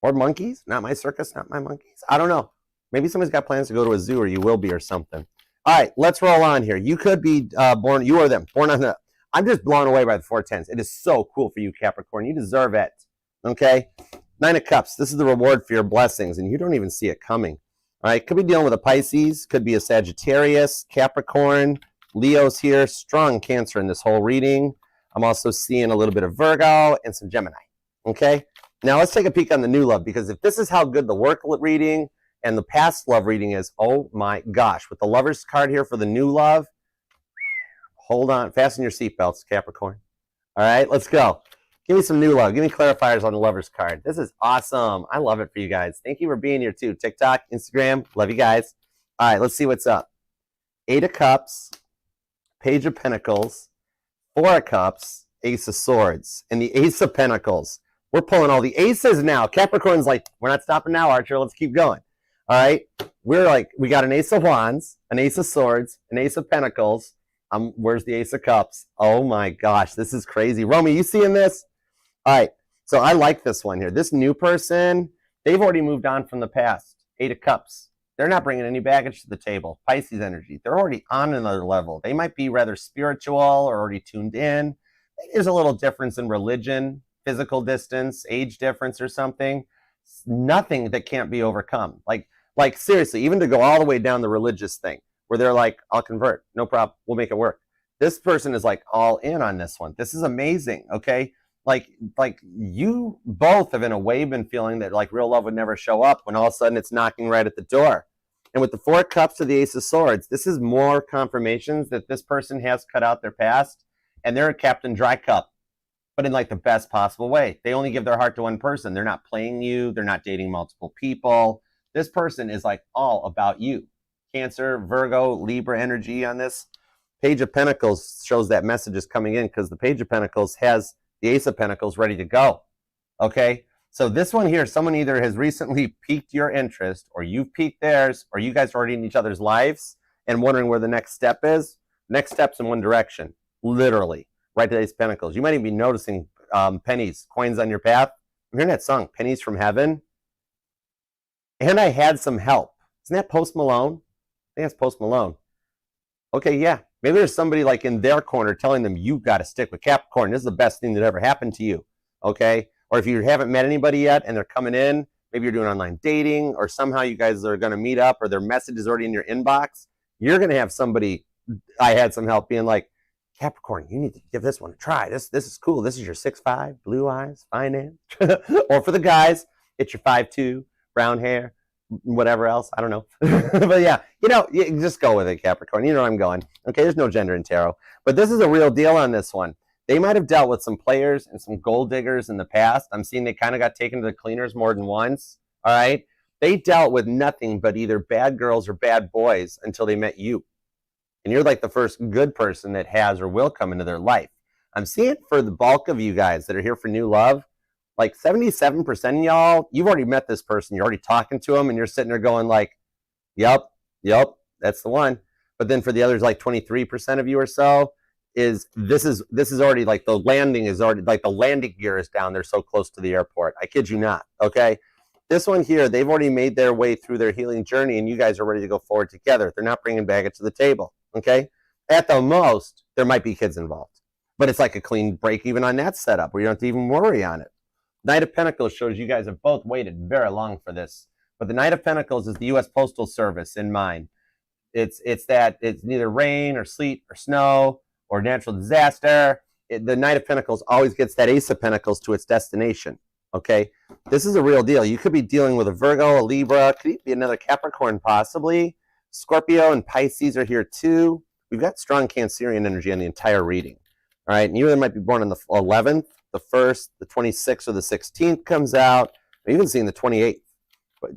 Or monkeys. Not my circus, not my monkeys. I don't know. Maybe somebody's got plans to go to a zoo, or you will be, or something. All right, let's roll on here. You could be born, you or them, born on the, I'm just blown away by the 410s. It is so cool for you, Capricorn. You deserve it, okay? 9 of Cups. This is the reward for your blessings, and you don't even see it coming. All right, could be dealing with a Pisces, could be a Sagittarius, Capricorn, Leo's here, strong Cancer in this whole reading. I'm also seeing a little bit of Virgo and some Gemini, okay? Now let's take a peek on the new love, because if this is how good the work reading and the past love reading is, oh my gosh, with the Lover's card here for the new love, hold on, fasten your seatbelts, Capricorn. All right, let's go. Give me some new love. Give me clarifiers on the Lover's card. This is awesome. I love it for you guys. Thank you for being here too. TikTok, Instagram, love you guys. All right, let's see what's up. 8 of Cups, Page of Pentacles, 4 of Cups, Ace of Swords, and the Ace of Pentacles. We're pulling all the aces now. Capricorn's like, we're not stopping now, Archer. Let's keep going. All right. We're like, we got an Ace of Wands, an Ace of Swords, an Ace of Pentacles. Where's the Ace of Cups? Oh my gosh, this is crazy. Romy, you seeing this? All right. So I like this one here. This new person, they've already moved on from the past. 8 of Cups. They're not bringing any baggage to the table. Pisces energy. They're already on another level. They might be rather spiritual or already tuned in. There's a little difference in religion, physical distance, age difference or something. Nothing that can't be overcome. Like seriously, even to go all the way down the religious thing where they're like, I'll convert. No problem. We'll make it work. This person is like all in on this one. This is amazing. Okay. Like you both have in a way been feeling that like real love would never show up when all of a sudden it's knocking right at the door. And with the 4 of Cups to the Ace of Swords, this is more confirmations that this person has cut out their past and they're a Captain Dry Cup, but in like the best possible way. They only give their heart to one person. They're not playing you. They're not dating multiple people. This person is like all about you. Cancer, Virgo, Libra energy on this. Page of Pentacles shows that message is coming in because the Page of Pentacles has the Ace of Pentacles ready to go. Okay? So this one here, someone either has recently piqued your interest or you've piqued theirs or you guys are already in each other's lives and wondering where the next step is. Next step's in one direction, literally, right to the Ace of Pentacles. You might even be noticing pennies, coins on your path. I'm hearing that song, Pennies from Heaven. And I had some help. Isn't that Post Malone? I think that's Post Malone. Okay, yeah. Maybe there's somebody like in their corner telling them, you got to stick with Capricorn. This is the best thing that ever happened to you. Okay? Or if you haven't met anybody yet and they're coming in, maybe you're doing online dating or somehow you guys are going to meet up or their message is already in your inbox, you're going to have somebody, I had some help being like, Capricorn, you need to give this one a try. This is cool. This is your 6'5", blue eyes, finance. Or for the guys, it's your 5'2", brown hair, whatever else. I don't know. But yeah, you just go with it, Capricorn. You know where I'm going. Okay, there's no gender in tarot. But this is a real deal on this one. They might have dealt with some players and some gold diggers in the past. I'm seeing they kind of got taken to the cleaners more than once. All right? They dealt with nothing but either bad girls or bad boys until they met you. And you're like the first good person that has or will come into their life. I'm seeing for the bulk of you guys that are here for new love, like 77% of y'all, you've already met this person. You're already talking to them and you're sitting there going like, yep, that's the one. But then for the others, like 23% of you or so, this is already like the landing is already like the landing gear is down. They're so close to the airport. I kid you not. Okay. This one here, they've already made their way through their healing journey and you guys are ready to go forward together. They're not bringing baggage to the table. Okay. At the most, there might be kids involved, but it's like a clean break even on that setup where you don't have to even worry on it. Knight of Pentacles shows you guys have both waited very long for this, but the Knight of Pentacles is the U.S. Postal Service in mind. It's neither rain or sleet or snow or natural disaster. The Knight of Pentacles always gets that Ace of Pentacles to its destination. Okay, this is a real deal. You could be dealing with a Virgo, a Libra, could be another Capricorn possibly. Scorpio and Pisces are here too. We've got strong Cancerian energy on the entire reading. All right, and you might be born on the 11th, the 1st, the 26th, or the 16th comes out. I'm even seeing the 28th. But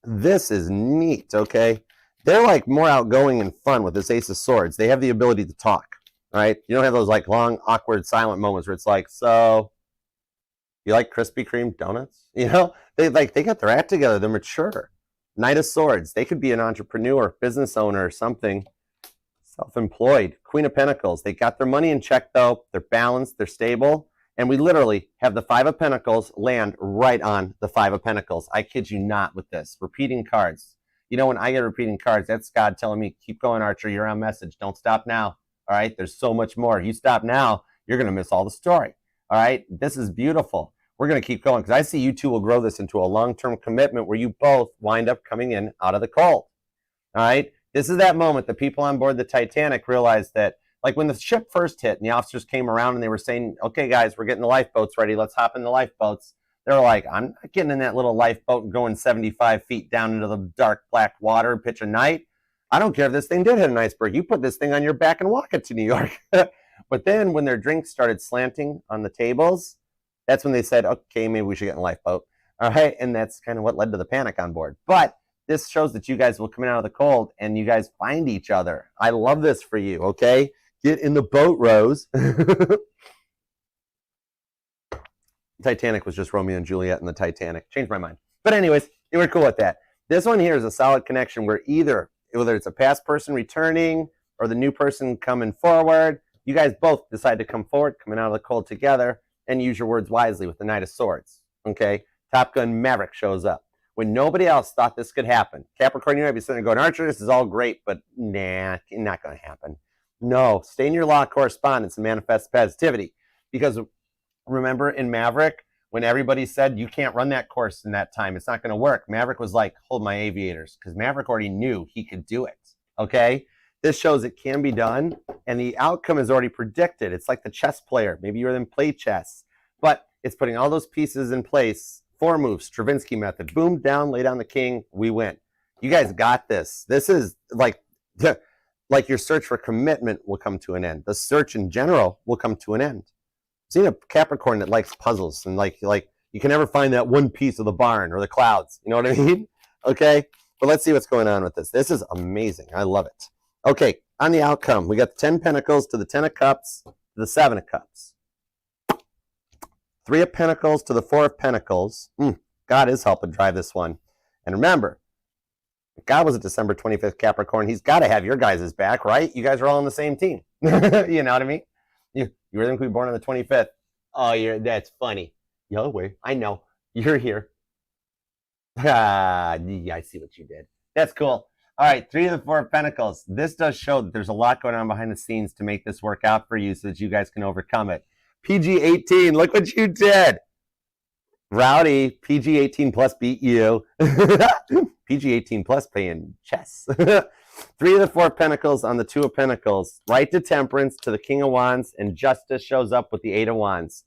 this is neat, okay? They're like more outgoing and fun with this Ace of Swords. They have the ability to talk, right? You don't have those like long, awkward, silent moments where it's like, so you like Krispy Kreme donuts? You know, they got their act together. They're mature. Knight of Swords. They could be an entrepreneur, business owner, or something. Self-employed. Queen of Pentacles. They got their money in check though. They're balanced. They're stable. And we literally have the Five of Pentacles land right on the Five of Pentacles. I kid you not with this. Repeating cards. You know, when I get repeating cards, that's God telling me, keep going, Archer. You're on message. Don't stop now. All right? There's so much more. You stop now, you're going to miss all the story. All right? This is beautiful. We're going to keep going because I see you two will grow this into a long-term commitment where you both wind up coming in out of the cold. All right? This is that moment that people on board the Titanic realized that, like when the ship first hit and the officers came around and they were saying, okay, guys, we're getting the lifeboats ready. Let's hop in the lifeboats. They were like, I'm not getting in that little lifeboat and going 75 feet down into the dark black water pitch of night. I don't care if this thing did hit an iceberg. You put this thing on your back and walk it to New York. But then when their drinks started slanting on the tables, that's when they said, okay, maybe we should get in a lifeboat. All right. And that's kind of what led to the panic on board. But this shows that you guys will come in out of the cold and you guys find each other. I love this for you. Okay. Get in the boat, Rose. Titanic was just Romeo and Juliet in the Titanic. Changed my mind. But anyways, you were cool with that. This one here is a solid connection where whether it's a past person returning or the new person coming forward, you guys both decide to come forward, coming out of the cold together, and use your words wisely with the Knight of Swords. Okay? Top Gun Maverick shows up. When nobody else thought this could happen. Capricorn, you might be sitting there going, Archer, this is all great, but nah, not going to happen. No, stay in your law of correspondence and manifest positivity. Because remember in Maverick, when everybody said, you can't run that course in that time, it's not going to work. Maverick was like, hold my aviators, because Maverick already knew he could do it. Okay? This shows it can be done, and the outcome is already predicted. It's like the chess player. Maybe you didn't play chess, but it's putting all those pieces in place. 4 moves, Stravinsky method. Boom, down, lay down the king, we win. You guys got this. This is like your search for commitment will come to an end. The search in general will come to an end. I've seen a Capricorn that likes puzzles and like you can never find that one piece of the barn or the clouds. You know what I mean? Okay, but let's see what's going on with this. This is amazing. I love it. Okay, on the outcome, we got the 10 Pentacles to the 10 of Cups to the 7 of Cups. 3 of Pentacles to the 4 of Pentacles. God is helping drive this one. And remember, if God was a December 25th Capricorn, he's got to have your guys' back, right? You guys are all on the same team. You know what I mean? You were going to be born on the 25th. Oh, that's funny. Youre, I know. You're here. Yeah, I see what you did. That's cool. All right, 3 of the 4 of Pentacles. This does show that there's a lot going on behind the scenes to make this work out for you so that you guys can overcome it. PG-18, look what you did. Rowdy, PG-18 plus beat you. PG-18 plus playing chess. 3 of the 4 of Pentacles on the 2 of Pentacles. Right to Temperance to the King of Wands, and Justice shows up with the 8 of Wands.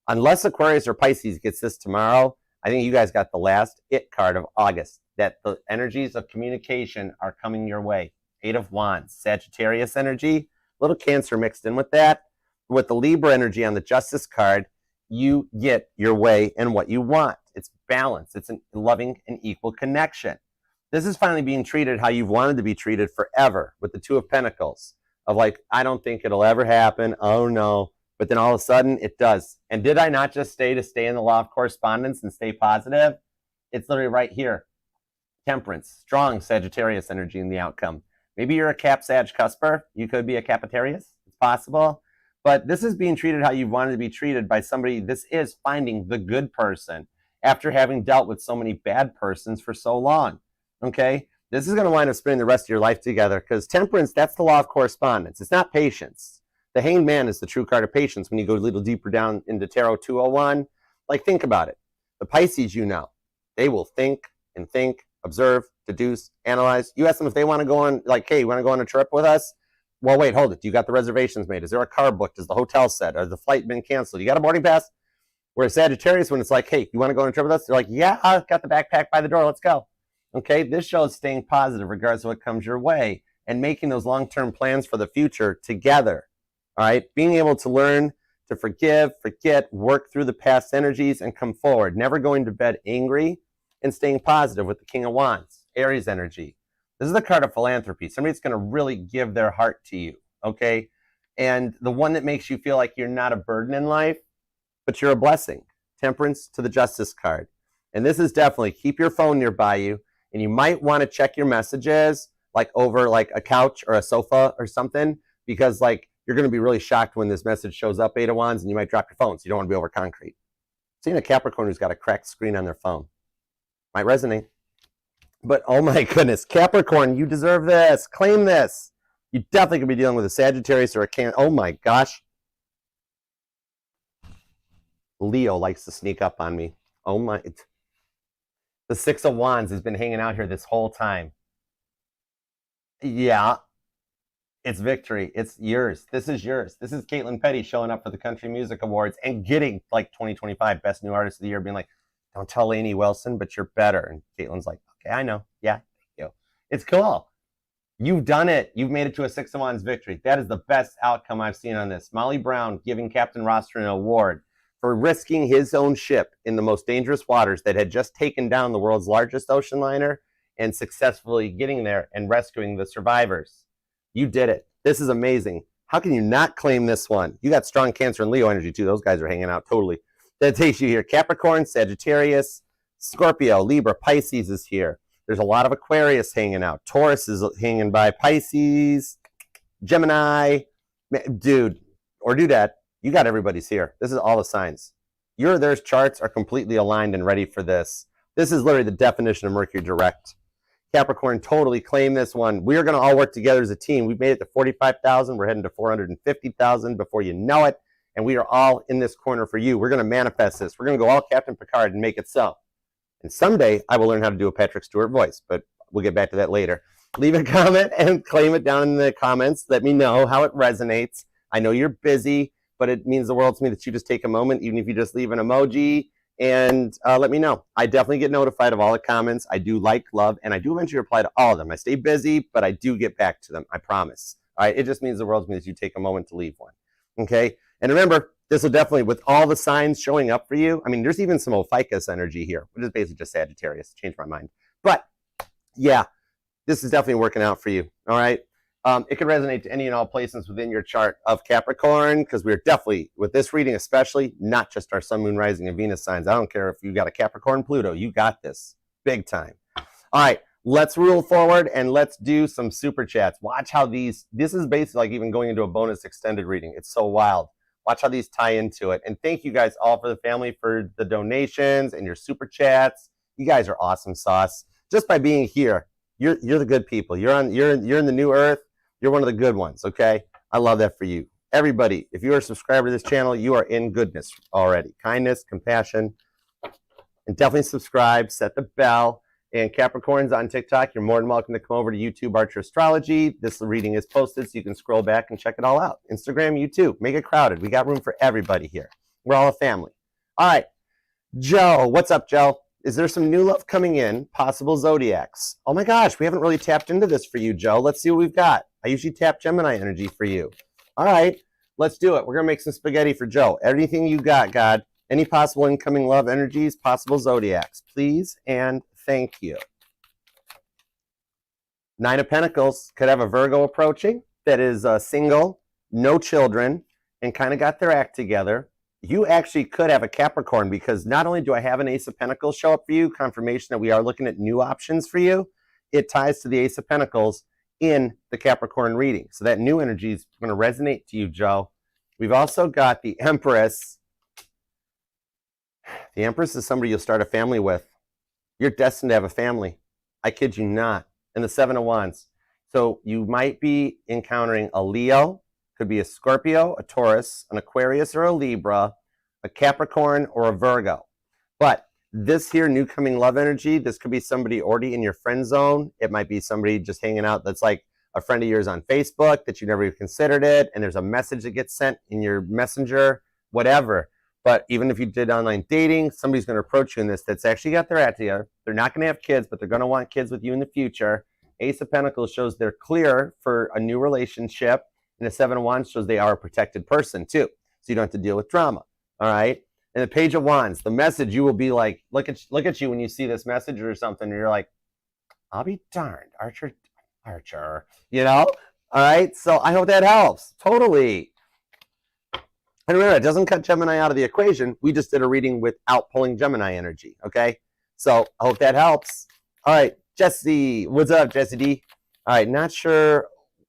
Unless Aquarius or Pisces gets this tomorrow, I think you guys got the last it card of August, that the energies of communication are coming your way. 8 of Wands, Sagittarius energy, little Cancer mixed in with that. With the Libra energy on the Justice card, you get your way and what you want. It's balance. It's a loving and equal connection. This is finally being treated how you've wanted to be treated forever with the 2 of Pentacles. Of like, I don't think it'll ever happen. Oh, no. But then all of a sudden, it does. And did I not just stay in the law of correspondence and stay positive? It's literally right here. Temperance. Strong Sagittarius energy in the outcome. Maybe you're a Cap-Sag cusper. You could be a Capitarius. It's possible. But this is being treated how you wanted to be treated by somebody. This is finding the good person after having dealt with so many bad persons for so long. Okay? This is going to wind up spending the rest of your life together because temperance, that's the law of correspondence. It's not patience. The Hanged Man is the true card of patience when you go a little deeper down into Tarot 201. Like, think about it. The Pisces, they will think, observe, deduce, analyze. You ask them if they want to go on, like, hey, you want to go on a trip with us? Well, wait, hold it. You got the reservations made? Is there a car booked? Is the hotel set? Or the flight been canceled? You got a boarding pass? Whereas Sagittarius, when it's like, hey, you want to go on a trip with us? They're like, yeah, I've got the backpack by the door. Let's go. Okay, this shows staying positive regardless of what comes your way and making those long-term plans for the future together. All right, being able to learn to forgive, forget, work through the past energies and come forward. Never going to bed angry and staying positive with the King of Wands, Aries energy. This is the card of philanthropy. Somebody's going to really give their heart to you, okay? And the one that makes you feel like you're not a burden in life, but you're a blessing. Temperance to the Justice card. And this is definitely, keep your phone nearby you, and you might want to check your messages like over like a couch or a sofa or something, because like you're going to be really shocked when this message shows up, Eight of Wands, and you might drop your phone, so you don't want to be over concrete. Seeing a Capricorn who's got a cracked screen on their phone might resonate. But oh my goodness, Capricorn, you deserve this. Claim this. You definitely could be dealing with a Sagittarius or a Cancer. Oh my gosh. Leo likes to sneak up on me. Oh my. The Six of Wands has been hanging out here this whole time. Yeah. It's victory. It's yours. This is yours. This is Caitlin Petty showing up for the Country Music Awards and getting like 2025 Best New Artist of the Year, being like, don't tell Lainey Wilson, but you're better. And Caitlin's like, okay, I know. Yeah, thank you. It's cool. You've done it. You've made it to a Six of Wands victory. That is the best outcome I've seen on this. Molly Brown giving Captain Roster an award for risking his own ship in the most dangerous waters that had just taken down the world's largest ocean liner and successfully getting there and rescuing the survivors. You did it. This is amazing. How can you not claim this one? You got strong Cancer and Leo energy too. Those guys are hanging out totally. That takes you here. Capricorn, Sagittarius, Scorpio, Libra, Pisces is here. There's a lot of Aquarius hanging out. Taurus is hanging by. Pisces, Gemini. Dude, or dudette, you got everybody's here. This is all the signs. Your theirs charts are completely aligned and ready for this. This is literally the definition of Mercury direct. Capricorn, totally claim this one. We are going to all work together as a team. We've made it to 45,000. We're heading to 450,000 before you know it. And we are all in this corner for you. We're going to manifest this. We're going to go all Captain Picard and make it so. And someday I will learn how to do a Patrick Stewart voice, but we'll get back to that later. Leave a comment and claim it down in the comments. Let me know how it resonates. I know you're busy, but it means the world to me that you just take a moment, even if you just leave an emoji, and let me know. I definitely get notified of all the comments. I do like, love, and I do eventually reply to all of them. I stay busy, but I do get back to them. I promise. All right. It just means the world to me that you take a moment to leave one. Okay. And remember, this will definitely, with all the signs showing up for you, I mean, there's even some Ophiuchus energy here, which is basically just Sagittarius. Changed my mind. But yeah, this is definitely working out for you. All right. It could resonate to any and all placements within your chart of Capricorn, because we're definitely, with this reading especially, not just our Sun, Moon, Rising, and Venus signs. I don't care if you got a Capricorn, Pluto, you got this big time. All right, let's rule forward and let's do some super chats. Watch how this is basically like even going into a bonus extended reading. It's so wild. Watch how these tie into it. And thank you guys all for the family for the donations and your super chats. You guys are awesome sauce. Just by being here, you're the good people. You're in the new earth. You're one of the good ones, okay? I love that for you. Everybody, if you are a subscriber to this channel, you are in goodness already. Kindness, compassion, and definitely subscribe, set the bell. And Capricorns on TikTok, you're more than welcome to come over to YouTube Archer Astrology. This reading is posted, so you can scroll back and check it all out. Instagram, YouTube, make it crowded. We got room for everybody here. We're all a family. All right, Joe, what's up, Joe? Is there some new love coming in? Possible zodiacs. Oh my gosh, we haven't really tapped into this for you, Joe. Let's see what we've got. I usually tap Gemini energy for you. All right, let's do it. We're going to make some spaghetti for Joe. Everything you got, God. Any possible incoming love energies, possible zodiacs, please and thank you. Nine of Pentacles could have a Virgo approaching that is single, no children, and kind of got their act together. You actually could have a Capricorn, because not only do I have an Ace of Pentacles show up for you, confirmation that we are looking at new options for you, it ties to the Ace of Pentacles in the Capricorn reading. So that new energy is going to resonate to you, Joe. We've also got the Empress. The Empress is somebody you'll start a family with. You're destined to have a family. I kid you not. And the Seven of Wands. So you might be encountering a Leo, could be a Scorpio, a Taurus, an Aquarius or a Libra, a Capricorn or a Virgo. But this here new coming love energy, this could be somebody already in your friend zone. It might be somebody just hanging out that's like a friend of yours on Facebook that you never even considered it, and there's a message that gets sent in your messenger, whatever. But even if you did online dating, somebody's going to approach you in this that's actually got their act together. They're not going to have kids, but they're going to want kids with you in the future. Ace of Pentacles shows they're clear for a new relationship. And the Seven of Wands shows they are a protected person too. So you don't have to deal with drama. All right. And the Page of Wands, the message, you will be like, look at you when you see this message or something, and you're like, I'll be darned. Archer. You know? All right. So I hope that helps. Totally. And remember, it doesn't cut Gemini out of the equation. We just did a reading without pulling Gemini energy. Okay. So I hope that helps. All right. Jesse. What's up, Jesse D? All right. Not sure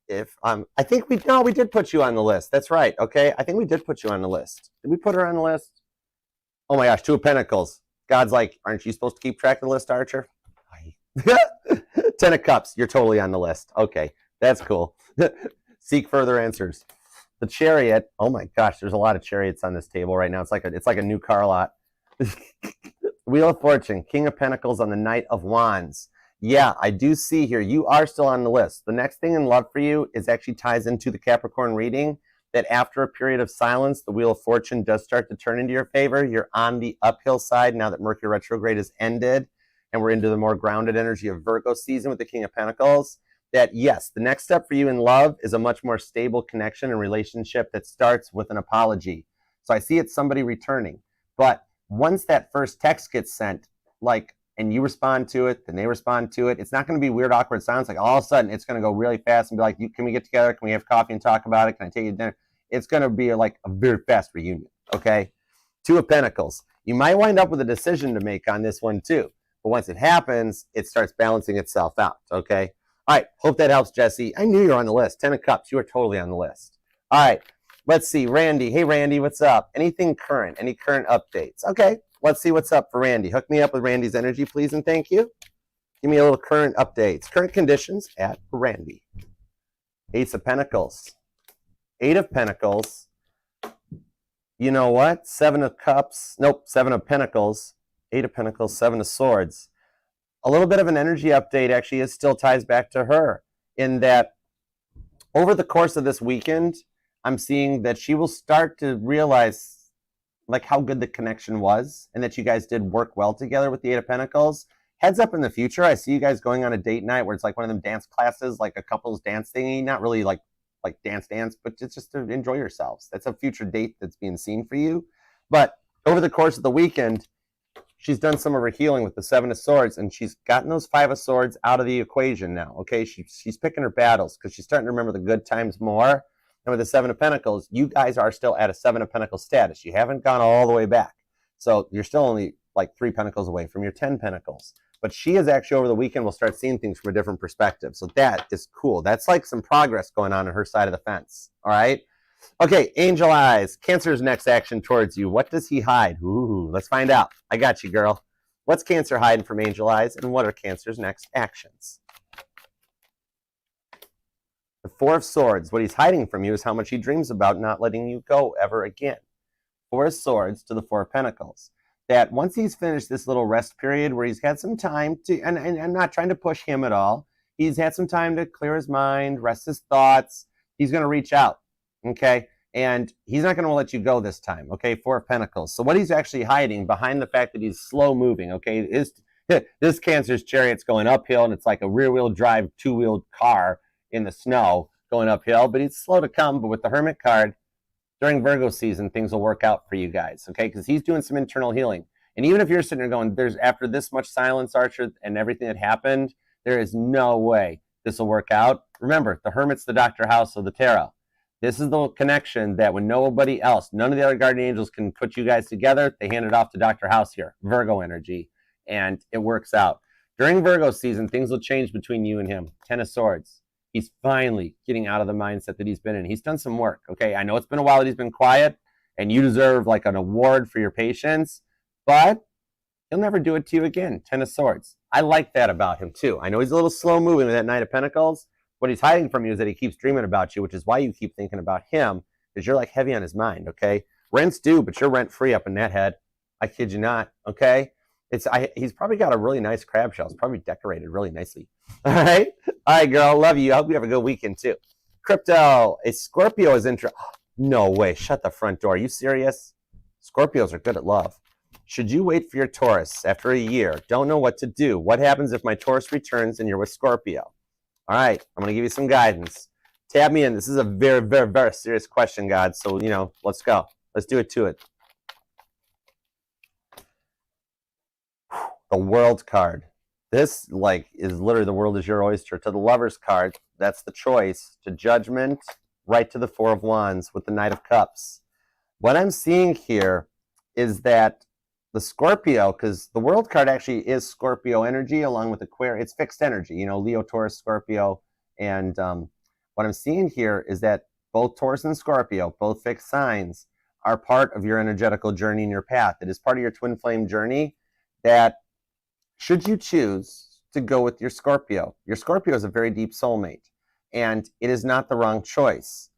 if I think we did put you on the list. That's right. Okay. I think we did put you on the list. Did we put her on the list? Oh my gosh, 2 of Pentacles. God's like, aren't you supposed to keep track of the list, Archer? 10 of Cups. You're totally on the list. Okay, that's cool. Seek further answers. The Chariot. Oh my gosh, there's a lot of chariots on this table right now. It's like a new car lot. Wheel of Fortune. King of Pentacles on the Knight of Wands. Yeah, I do see here. You are still on the list. The next thing in love for you is actually ties into the Capricorn reading. That after a period of silence, the Wheel of Fortune does start to turn into your favor. You're on the uphill side now that Mercury retrograde has ended and we're into the more grounded energy of Virgo season with the King of Pentacles. That yes, the next step for you in love is a much more stable connection and relationship that starts with an apology. So I see it's somebody returning. But once that first text gets sent, and you respond to it, then they respond to it, it's not going to be weird, awkward silence. Like all of a sudden, it's going to go really fast and be like, can we get together? Can we have coffee and talk about it? Can I take you to dinner? It's going to be like a very fast reunion, okay? 2 of Pentacles. You might wind up with a decision to make on this one too. But once it happens, it starts balancing itself out, okay? All right, hope that helps, Jesse. I knew you were on the list. 10 of Cups, you are totally on the list. All right, let's see. Randy. Hey, Randy, what's up? Anything current? Any current updates? Okay. Let's see what's up for Randy. Hook me up with Randy's energy, please, and thank you. Give me a little current updates. Current conditions at Randy. Ace of Pentacles. 8 of Pentacles. You know what? 7 of Cups. Nope, 7 of Pentacles. 8 of Pentacles, 7 of Swords. A little bit of an energy update actually still ties back to her in that over the course of this weekend, I'm seeing that she will start to realize how good the connection was and that you guys did work well together with the 8 of Pentacles. Heads up in the future, I see you guys going on a date night where it's like one of them dance classes, like a couple's dance thingy, not really like dance, but it's just to enjoy yourselves. That's a future date that's being seen for you. But over the course of the weekend, she's done some of her healing with the 7 of Swords and she's gotten those 5 of Swords out of the equation now, okay? She's picking her battles because she's starting to remember the good times more. And with the 7 of Pentacles, you guys are still at a 7 of Pentacles status. You haven't gone all the way back. So you're still only like 3 Pentacles away from your 10 Pentacles. But she is actually over the weekend will start seeing things from a different perspective. So that is cool. That's like some progress going on her side of the fence. All right. Okay. Angel Eyes. Cancer's next action towards you. What does he hide? Ooh, let's find out. I got you, girl. What's Cancer hiding from Angel Eyes? And what are Cancer's next actions? The 4 of Swords. What he's hiding from you is how much he dreams about not letting you go ever again. 4 of Swords to the 4 of Pentacles. That once he's finished this little rest period where he's had some time to, and I'm not trying to push him at all, he's had some time to clear his mind, rest his thoughts, he's going to reach out, okay? And he's not going to let you go this time, okay? 4 of Pentacles. So what he's actually hiding behind the fact that he's slow moving, okay, is this Cancer's chariot's going uphill and it's like a rear-wheel drive, 2-wheeled car in the snow going uphill, but he's slow to come. But with the Hermit card, during Virgo season, things will work out for you guys, okay? Because he's doing some internal healing. And even if you're sitting there going, after this much silence, Archer, and everything that happened, there is no way this will work out. Remember, the Hermit's the Dr. House of the tarot. This is the connection that when nobody else, none of the other guardian angels can put you guys together, they hand it off to Dr. House here, Virgo energy, and it works out. During Virgo season, things will change between you and him. 10 of Swords. He's finally getting out of the mindset that he's been in. He's done some work, okay? I know it's been a while that he's been quiet, and you deserve like an award for your patience, but he'll never do it to you again. 10 of Swords. I like that about him, too. I know he's a little slow moving with that Knight of Pentacles. What he's hiding from you is that he keeps dreaming about you, which is why you keep thinking about him, because you're like heavy on his mind, okay? Rent's due, but you're rent-free up in that head. I kid you not, okay? He's probably got a really nice crab shell. It's probably decorated really nicely. All right? All right, girl. Love you. I hope you have a good weekend, too. Crypto. A Scorpio is no way. Shut the front door. Are you serious? Scorpios are good at love. Should you wait for your Taurus after a year? Don't know what to do. What happens if my Taurus returns and you're with Scorpio? All right. I'm going to give you some guidance. Tab me in. This is a very, very, very serious question, God. So, let's go. Let's do it to it. The World card. This like is literally the world is your oyster. To the Lover's card, that's the choice. To Judgment, right to the Four of Wands with the Knight of Cups. What I'm seeing here is that the Scorpio, because the World card actually is Scorpio energy along with Aquarius. It's fixed energy, you know, Leo, Taurus, Scorpio. And what I'm seeing here is that both Taurus and Scorpio, both fixed signs, are part of your energetical journey in your path. It is part of your twin flame journey that should you choose to go with your Scorpio is a very deep soulmate, and it is not the wrong choice.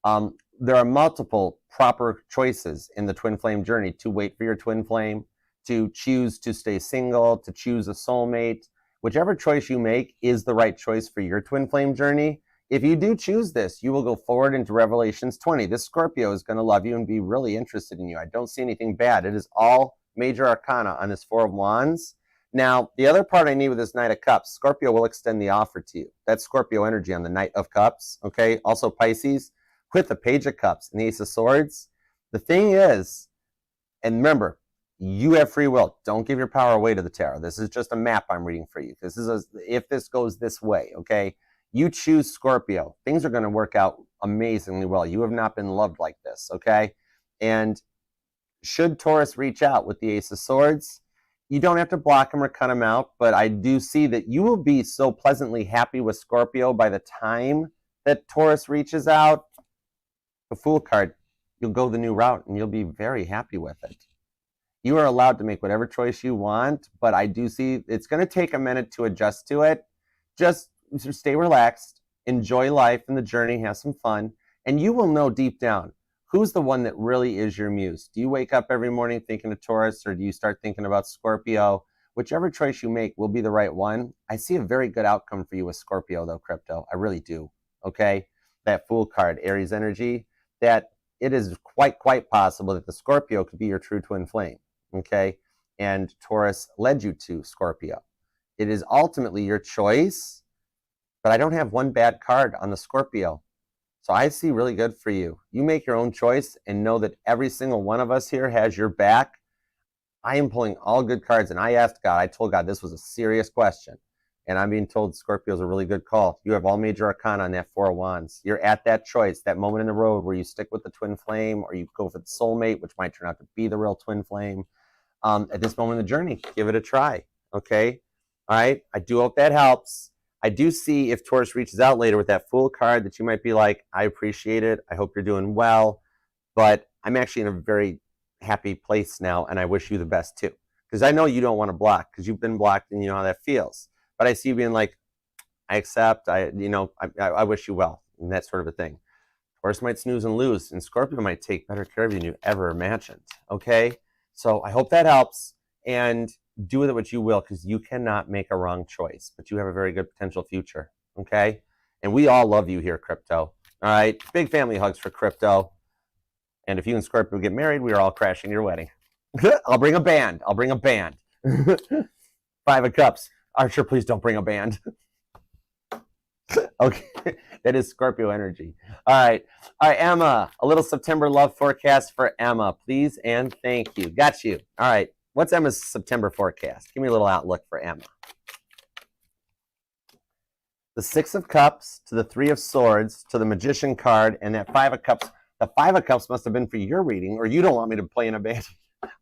There are multiple proper choices in the twin flame journey: to wait for your twin flame, to choose to stay single, to choose a soulmate. Whichever choice you make is the right choice for your twin flame journey. If you do choose this, you will go forward into Revelations 20. This Scorpio is going to love you and be really interested in you. I don't see anything bad. It is all major arcana on this Four of Wands. Now, the other part I need with this Knight of Cups, Scorpio will extend the offer to you. That's Scorpio energy on the Knight of Cups, okay? Also Pisces, with the Page of Cups and the Ace of Swords. The thing is, and remember, you have free will. Don't give your power away to the tarot. This is just a map I'm reading for you. This is if this goes this way, okay? You choose Scorpio. Things are going to work out amazingly well. You have not been loved like this, okay? And should Taurus reach out with the Ace of Swords, you don't have to block him or cut him out, but I do see that you will be so pleasantly happy with Scorpio by the time that Taurus reaches out. The Fool card, you'll go the new route and you'll be very happy with it. You are allowed to make whatever choice you want, but I do see it's going to take a minute to adjust to it. Just stay relaxed, enjoy life and the journey, have some fun, and you will know deep down who's the one that really is your muse. Do you wake up every morning thinking of Taurus, or do you start thinking about Scorpio? Whichever choice you make will be the right one. I see a very good outcome for you with Scorpio, though, Crypto. I really do, okay? That Fool card, Aries energy, that it is quite possible that the Scorpio could be your true twin flame, okay? And Taurus led you to Scorpio. It is ultimately your choice, but I don't have one bad card on the Scorpio. So I see really good for you. You make your own choice and know that every single one of us here has your back. I am pulling all good cards, and I asked God, I told God this was a serious question, and I'm being told Scorpio is a really good call. You have all major arcana on that Four of Wands. You're at that choice, that moment in the road where you stick with the twin flame or you go for the soulmate, which might turn out to be the real twin flame. At this moment in the journey, give it a try, okay? All right, I do hope that helps. I do see if Taurus reaches out later with that Fool card that you might be like, I appreciate it. I hope you're doing well, but I'm actually in a very happy place now, and I wish you the best too. Because I know you don't want to block because you've been blocked and you know how that feels. But I see you being like, I accept, I wish you well, and that sort of a thing. Taurus might snooze and lose, and Scorpio might take better care of you than you ever imagined, okay? So I hope that helps, and do with it what you will, because you cannot make a wrong choice, but you have a very good potential future, okay? And we all love you here, Crypto, all right? Big family hugs for Crypto. And if you and Scorpio get married, we are all crashing your wedding. I'll bring a band. I'll bring a band. Five of Cups. Archer, please don't bring a band. Okay, that is Scorpio energy. All right, Emma, a little September love forecast for Emma, please and thank you. Got you. All right. What's Emma's September forecast? Give me a little outlook for Emma. The Six of Cups to the Three of Swords to the Magician card and that Five of Cups. The Five of Cups must have been for your reading, or you don't want me to play in a band.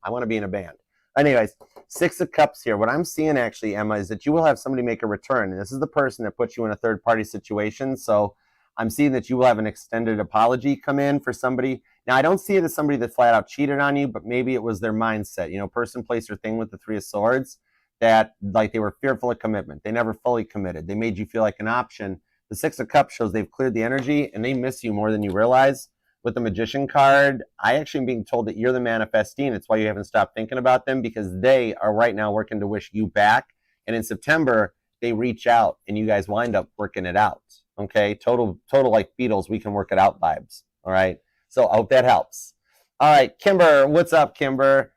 I want to be in a band. Anyways, Six of Cups here. What I'm seeing actually, Emma, is that you will have somebody make a return. And this is the person that puts you in a third-party situation. So I'm seeing that you will have an extended apology come in for somebody. Now, I don't see it as somebody that flat out cheated on you, but maybe it was their mindset. You know, person, place, or thing with the Three of Swords, that like they were fearful of commitment. They never fully committed. They made you feel like an option. The Six of Cups shows they've cleared the energy and they miss you more than you realize. With the Magician card, I actually am being told that you're the manifestee, and it's why you haven't stopped thinking about them, because they are right now working to wish you back. And in September, they reach out and you guys wind up working it out. Okay, total like Beatles, we can work it out vibes. All right, so I hope that helps. All right, Kimber, what's up, Kimber?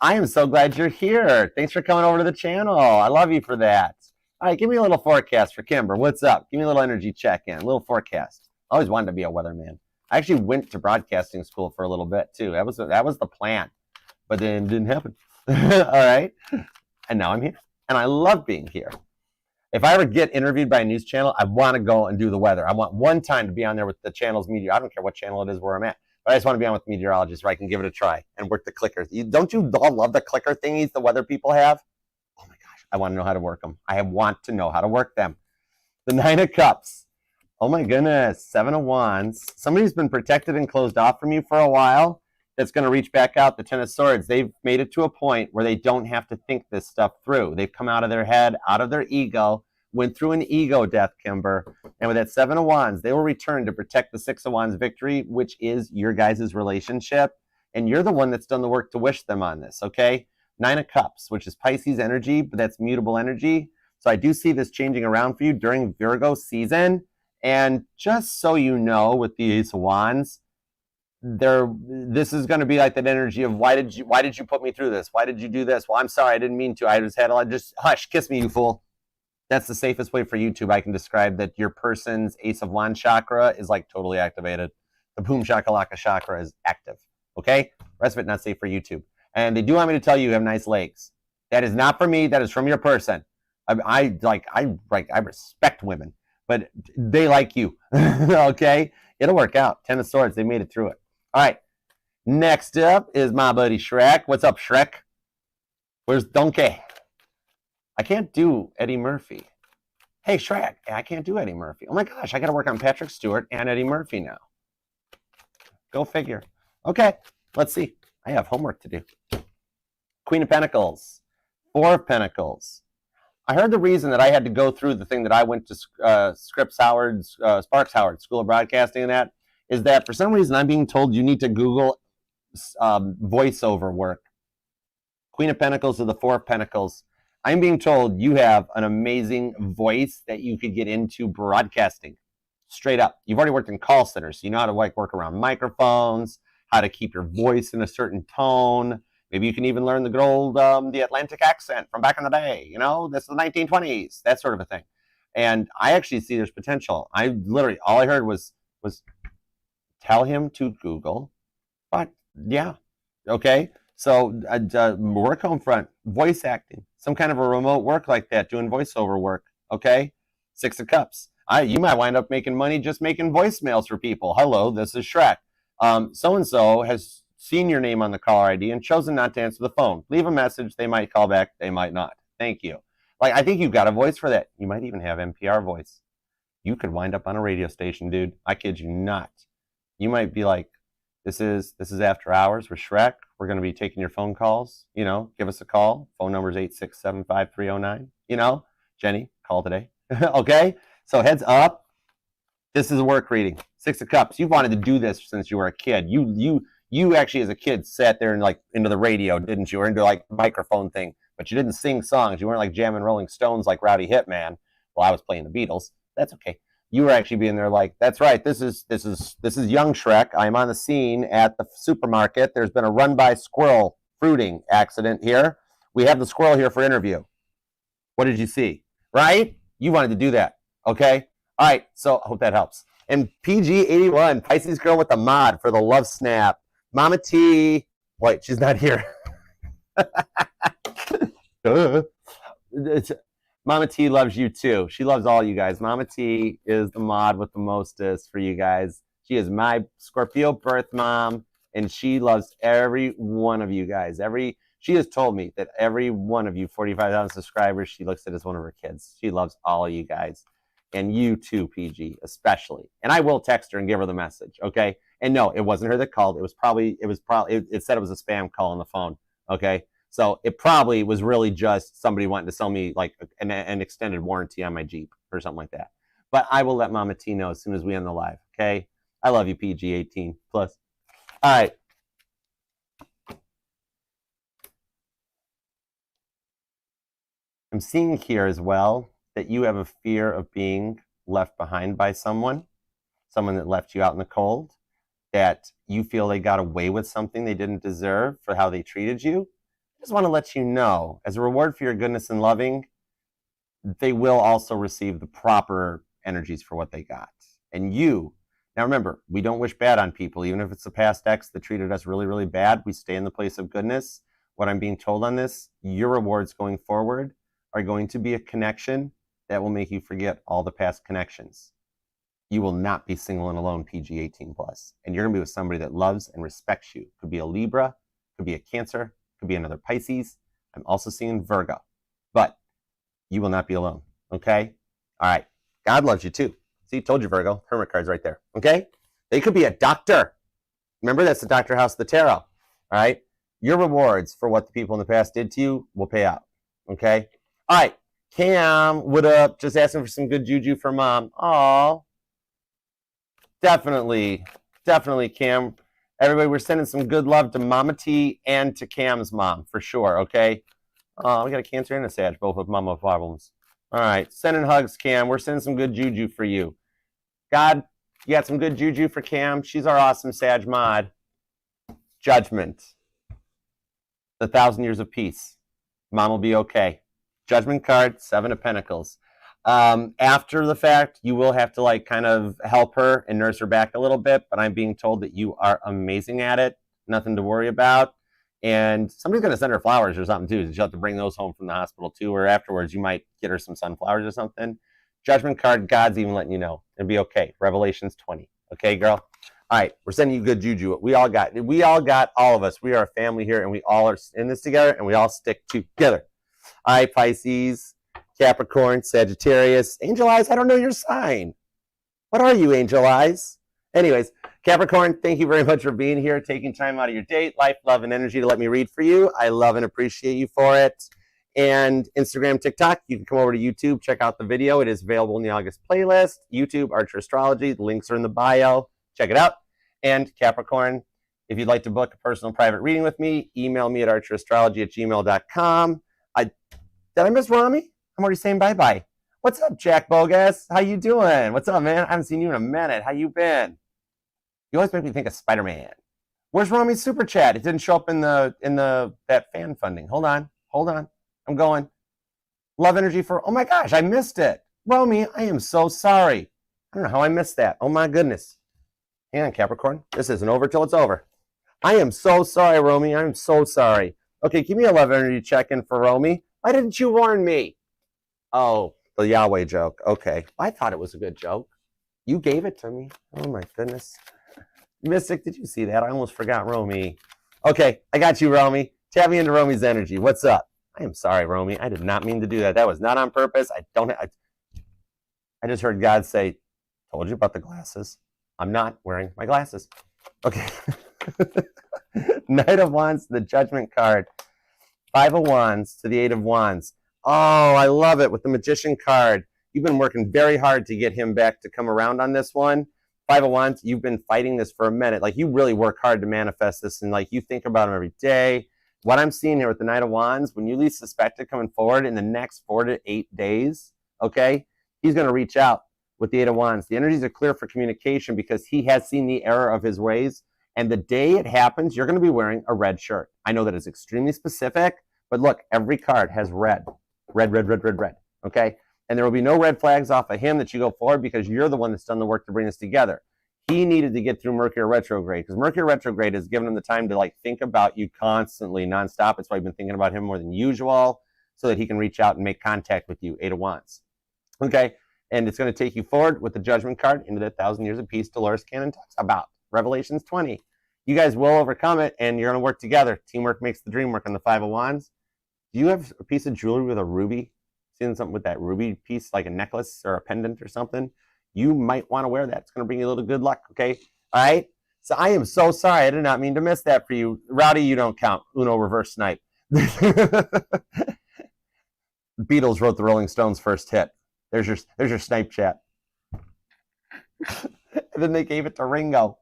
I am so glad you're here. Thanks for coming over to the channel. I love you for that. All right, give me a little forecast for Kimber. What's up? Give me a little energy check-in, a little forecast. I always wanted to be a weatherman. I actually went to broadcasting school for a little bit too. That was the plan, but then it didn't happen. All right, and now I'm here, and I love being here. If I ever get interviewed by a news channel, I want to go and do the weather. I want one time to be on there with the channel's meteor. I don't care what channel it is where I'm at, but I just want to be on with meteorologists where I can give it a try and work the clickers. Don't you all love the clicker thingies the weather people have? Oh my gosh, I want to know how to work them. I want to know how to work them. The Nine of Cups. Oh my goodness, Seven of Wands. Somebody's been protected and closed off from you for a while that's going to reach back out. The Ten of Swords. They've made it to a point where they don't have to think this stuff through. They've come out of their head, out of their ego, went through an ego death, Kimber. And with that Seven of Wands, they will return to protect the Six of Wands victory, which is your guys' relationship. And you're the one that's done the work to wish them on this, okay? Nine of Cups, which is Pisces energy, but that's mutable energy. So I do see this changing around for you during Virgo season. And just so you know, with the Ace of Wands, this is going to be like that energy of why did you put me through this? Why did you do this? Well, I'm sorry, I didn't mean to. I just had a lot. Just hush, kiss me, you fool. That's the safest way for YouTube. I can describe that your person's Ace of Wands chakra is like totally activated. The boom shakalaka chakra is active. Okay, rest of it not safe for YouTube. And they do want me to tell you have nice legs. That is not for me. That is from your person. I respect women, but they like you. Okay, it'll work out. Ten of Swords. They made it through it. All right. Next up is my buddy Shrek. What's up, Shrek? Where's Donkey? I can't do Eddie Murphy. Hey, Shrek. I can't do Eddie Murphy. Oh my gosh, I got to work on Patrick Stewart and Eddie Murphy now. Go figure. Okay, let's see. I have homework to do. Queen of Pentacles. Four of Pentacles. I heard the reason that I had to go through the thing that I went to Sparks Howard School of Broadcasting and that is that for some reason I'm being told you need to Google voiceover work. Queen of Pentacles to the Four of Pentacles. I'm being told you have an amazing voice that you could get into broadcasting. Straight up. You've already worked in call centers, so you know how to like work around microphones, how to keep your voice in a certain tone. Maybe you can even learn the good old the Atlantic accent from back in the day. You know, this is the 1920s, that sort of a thing. And I actually see there's potential. I literally, all I heard was tell him to Google. But yeah, okay. So work home front, voice acting, some kind of a remote work like that, doing voiceover work, okay? Six of Cups. You might wind up making money just making voicemails for people. Hello, this is Shrek. So-and-so has seen your name on the caller ID and chosen not to answer the phone. Leave a message. They might call back. They might not. Thank you. Like, I think you've got a voice for that. You might even have NPR voice. You could wind up on a radio station, dude. I kid you not. You might be like, this is After Hours with Shrek. We're going to be taking your phone calls. You know, give us a call. Phone number is 867-5309. You know, Jenny, call today. Okay? So heads up. This is a work reading. Six of Cups. You've wanted to do this since you were a kid. You actually, as a kid, sat there and like into the radio, didn't you? Or into like the microphone thing. But you didn't sing songs. You weren't like jamming Rolling Stones like Rowdy Hitman. Well, I was playing the Beatles. That's okay. You were actually being there like, that's right, this is young Shrek. I'm on the scene at the supermarket. There's been a run-by squirrel fruiting accident here. We have the squirrel here for interview. What did you see? Right? You wanted to do that, okay? All right, so I hope that helps. And PG81, Pisces girl with the mod for the love snap. Mama T, wait, she's not here. Mama T loves you too. She loves all you guys. Mama T is the mod with the mostest for you guys. She is my Scorpio birth mom, and she loves every one of you guys. She has told me that every one of you 45,000 subscribers, she looks at as one of her kids. She loves all of you guys, and you too, PG, especially. And I will text her and give her the message, okay? And no, it wasn't her that called. It said it was a spam call on the phone, okay? So it probably was really just somebody wanting to sell me like an extended warranty on my Jeep or something like that. But I will let Mama T know as soon as we end the live, okay? I love you, PG18 plus. All right. I'm seeing here as well that you have a fear of being left behind by someone that left you out in the cold, that you feel they got away with something they didn't deserve for how they treated you. I just want to let you know, as a reward for your goodness and loving, they will also receive the proper energies for what they got. And you, now remember, we don't wish bad on people, even if it's a past ex that treated us really, really bad. We stay in the place of goodness. What I'm being told on this, your rewards going forward are going to be a connection that will make you forget all the past connections. You will not be single and alone, PG 18 plus. And you're going to be with somebody that loves and respects you. Could be a Libra, could be a Cancer, could be another Pisces. I'm also seeing Virgo. But you will not be alone, okay? All right. God loves you too. See, told you, Virgo. Hermit card's right there, okay? They could be a doctor. Remember, that's the doctor house of the tarot, all right? Your rewards for what the people in the past did to you will pay out, okay? All right. Cam, what up? Just asking for some good juju for mom. Oh, definitely, Cam. Everybody, we're sending some good love to Mama T and to Cam's mom, for sure, okay? Oh, we got a Cancer and a Sag, both with mama problems. All right, sending hugs, Cam. We're sending some good juju for you. God, you got some good juju for Cam. She's our awesome Sag mod. Judgment. The 1,000 years of peace. Mom will be okay. Judgment card, 7 of Pentacles. After the fact, you will have to like kind of help her and nurse her back a little bit, but I'm being told that you are amazing at it. Nothing to worry about. And somebody's going to send her flowers or something too. She'll have to bring those home from the hospital too, or afterwards you might get her some sunflowers or something. Judgment card, God's even letting you know. It'll be okay. Revelations 20. Okay, girl? All right, we're sending you good juju. We all got all of us. We are a family here, and we all are in this together, and we all stick together. All right, Pisces, Capricorn, Sagittarius. Angel Eyes, I don't know your sign. What are you, Angel Eyes? Anyways, Capricorn, thank you very much for being here, taking time out of your day, life, love, and energy to let me read for you. I love and appreciate you for it. And Instagram, TikTok, you can come over to YouTube, check out the video. It is available in the August playlist. YouTube, Archer Astrology. The links are in the bio. Check it out. And Capricorn, if you'd like to book a personal private reading with me, email me at archerastrology@gmail.com. Did I miss Rami? I'm already saying bye-bye. What's up, Jack Bogus? How you doing? What's up, man? I haven't seen you in a minute. How you been? You always make me think of Spider-Man. Where's Rami's super chat? It didn't show up in that fan funding. Hold on. I'm going. Love energy for, oh my gosh, I missed it. Romy, I am so sorry. I don't know how I missed that. Oh my goodness. Hang on, Capricorn. This isn't over till it's over. I am so sorry, Romy. I'm so sorry. Okay, give me a love energy check-in for Romy. Why didn't you warn me? Oh, the Yahweh joke. Okay. I thought it was a good joke. You gave it to me. Oh my goodness. Mystic, did you see that? I almost forgot Romy. Okay, I got you, Romy. Tap me into Romy's energy. What's up? I am sorry, Romy. I did not mean to do that. That was not on purpose. I just heard God say, told you about the glasses. I'm not wearing my glasses. Okay. Knight of Wands, the Judgment card. 5 of Wands to the 8 of Wands. Oh, I love it with the Magician card. You've been working very hard to get him back to come around on this one. 5 of Wands, you've been fighting this for a minute. Like, you really work hard to manifest this, and like, you think about him every day. What I'm seeing here with the Knight of Wands, when you least suspect it coming forward in the next 4 to 8 days, okay, he's going to reach out with the 8 of Wands. The energies are clear for communication because he has seen the error of his ways. And the day it happens, you're going to be wearing a red shirt. I know that is extremely specific, but look, every card has red. Red, okay? And there will be no red flags off of him that you go forward because you're the one that's done the work to bring this together. He needed to get through Mercury retrograde because Mercury retrograde has given him the time to like think about you constantly, nonstop. That's why I've been thinking about him more than usual so that he can reach out and make contact with you, 8 of Wands. Okay, and it's going to take you forward with the Judgment card into the 1,000 years of peace Dolores Cannon talks about. Revelations 20. You guys will overcome it, and you're going to work together. Teamwork makes the dream work on the 5 of Wands. Do you have a piece of jewelry with a ruby? Seen something with that ruby piece, like a necklace or a pendant or something? You might want to wear that. It's going to bring you a little good luck, okay? All right? So I am so sorry. I did not mean to miss that for you. Rowdy, you don't count. Uno reverse snipe. Beatles wrote the Rolling Stones' first hit. There's your snipe chat. And then they gave it to Ringo.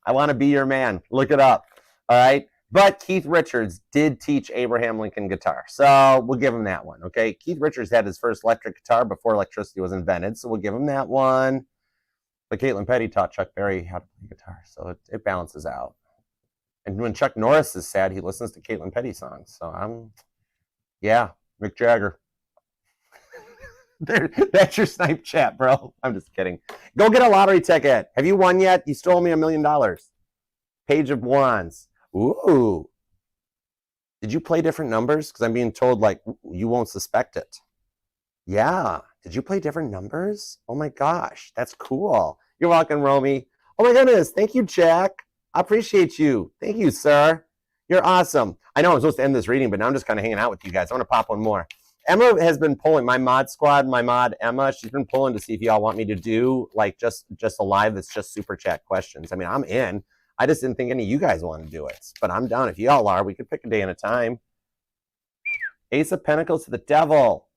I want to be your man. Look it up. All right? But Keith Richards did teach Abraham Lincoln guitar. So we'll give him that one, okay? Keith Richards had his first electric guitar before electricity was invented, so we'll give him that one. But Caitlin Petty taught Chuck Berry how to play guitar, so it balances out. And when Chuck Norris is sad, he listens to Caitlin Petty songs. So yeah, Mick Jagger. That's your snipe chat, bro. I'm just kidding. Go get a lottery ticket. Have you won yet? You stole me $1 million. Page of Wands. Ooh. Did you play different numbers? Because I'm being told, like, you won't suspect it. Yeah. Did you play different numbers? Oh my gosh, that's cool. You're welcome, Romy. Oh my goodness. Thank you, Jack. I appreciate you. Thank you, sir. You're awesome. I know I'm supposed to end this reading, but now I'm just kind of hanging out with you guys. I want to pop one more. Emma has been pulling, my mod squad, my mod Emma, she's been pulling to see if y'all want me to do like just a live that's just super chat questions. I mean, I'm in. I just didn't think any of you guys want to do it, but I'm down. If y'all are, we could pick a day and a time. Ace of Pentacles to the Devil.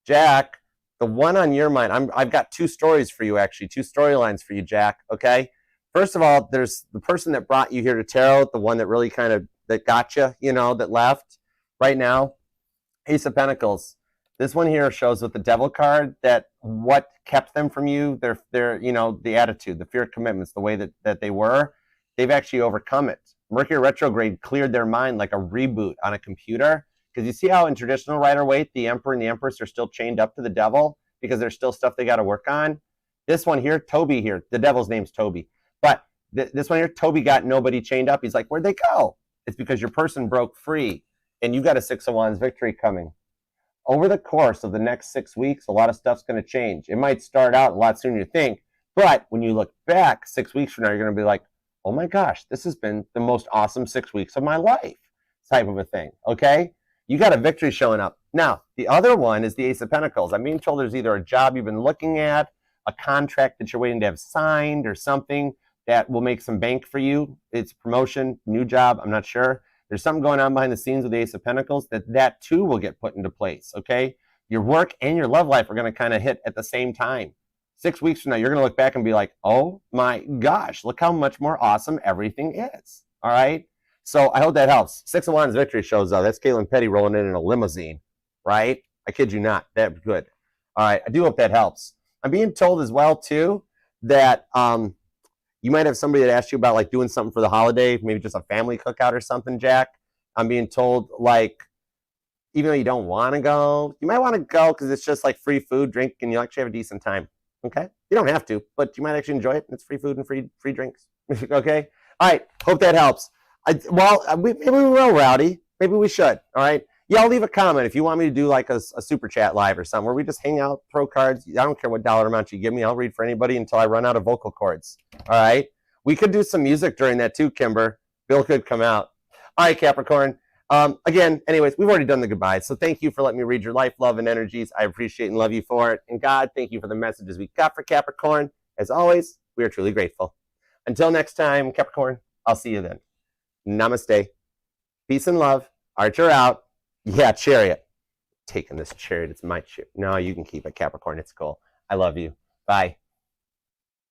Jack, the one on your mind, I've got two stories for you, actually, two storylines for you, Jack, okay? First of all, there's the person that brought you here to tarot, the one that really kind of, that got you, you know, that left right now. Ace of Pentacles. This one here shows with the Devil card that what kept them from you, their you know, the attitude, the fear of commitments, the way that they were, they've actually overcome it. Mercury retrograde cleared their mind like a reboot on a computer. Because you see how in traditional Rider-Waite, the Emperor and the Empress are still chained up to the Devil because there's still stuff they got to work on. This one here, Toby here, the Devil's name's Toby. But this one here, Toby got nobody chained up. He's like, where'd they go? It's because your person broke free and you got a Six of Wands victory coming. Over the course of the next 6 weeks, a lot of stuff's going to change. It might start out a lot sooner than you think, but when you look back 6 weeks from now, you're going to be like, oh my gosh, this has been the most awesome 6 weeks of my life type of a thing, okay? You got a victory showing up. Now, the other one is the Ace of Pentacles. I'm being told there's either a job you've been looking at, a contract that you're waiting to have signed, or something that will make some bank for you. It's promotion, new job, I'm not sure. There's something going on behind the scenes with the Ace of Pentacles that too will get put into place, okay? Your work and your love life are going to kind of hit at the same time. 6 weeks from now, you're going to look back and be like, oh my gosh, look how much more awesome everything is, all right? So I hope that helps. Six of Wands victory shows up. That's Caitlin Petty rolling in a limousine, right? I kid you not. That's good. All right. I do hope that helps. I'm being told as well, too, that you might have somebody that asked you about like doing something for the holiday, maybe just a family cookout or something, Jack. I'm being told, like, even though you don't want to go, you might want to go because it's just like free food, drink, and you actually have a decent time. Okay? You don't have to, but you might actually enjoy it. It's free food and free drinks. Okay? All right. Hope that helps. Maybe we will, Rowdy. Maybe we should. All right. Y'all leave a comment if you want me to do like a super chat live or something where we just hang out, throw cards. I don't care what dollar amount you give me. I'll read for anybody until I run out of vocal cords. All right. We could do some music during that too, Kimber. Bill could come out. All right, Capricorn. Again, anyways, we've already done the goodbyes. So thank you for letting me read your life, love, and energies. I appreciate and love you for it. And God, thank you for the messages we got for Capricorn. As always, we are truly grateful. Until next time, Capricorn, I'll see you then. Namaste. Peace and love. Archer out. Yeah, Chariot. Taking this Chariot. It's my Chariot. No, you can keep it, Capricorn. It's cool. I love you. Bye.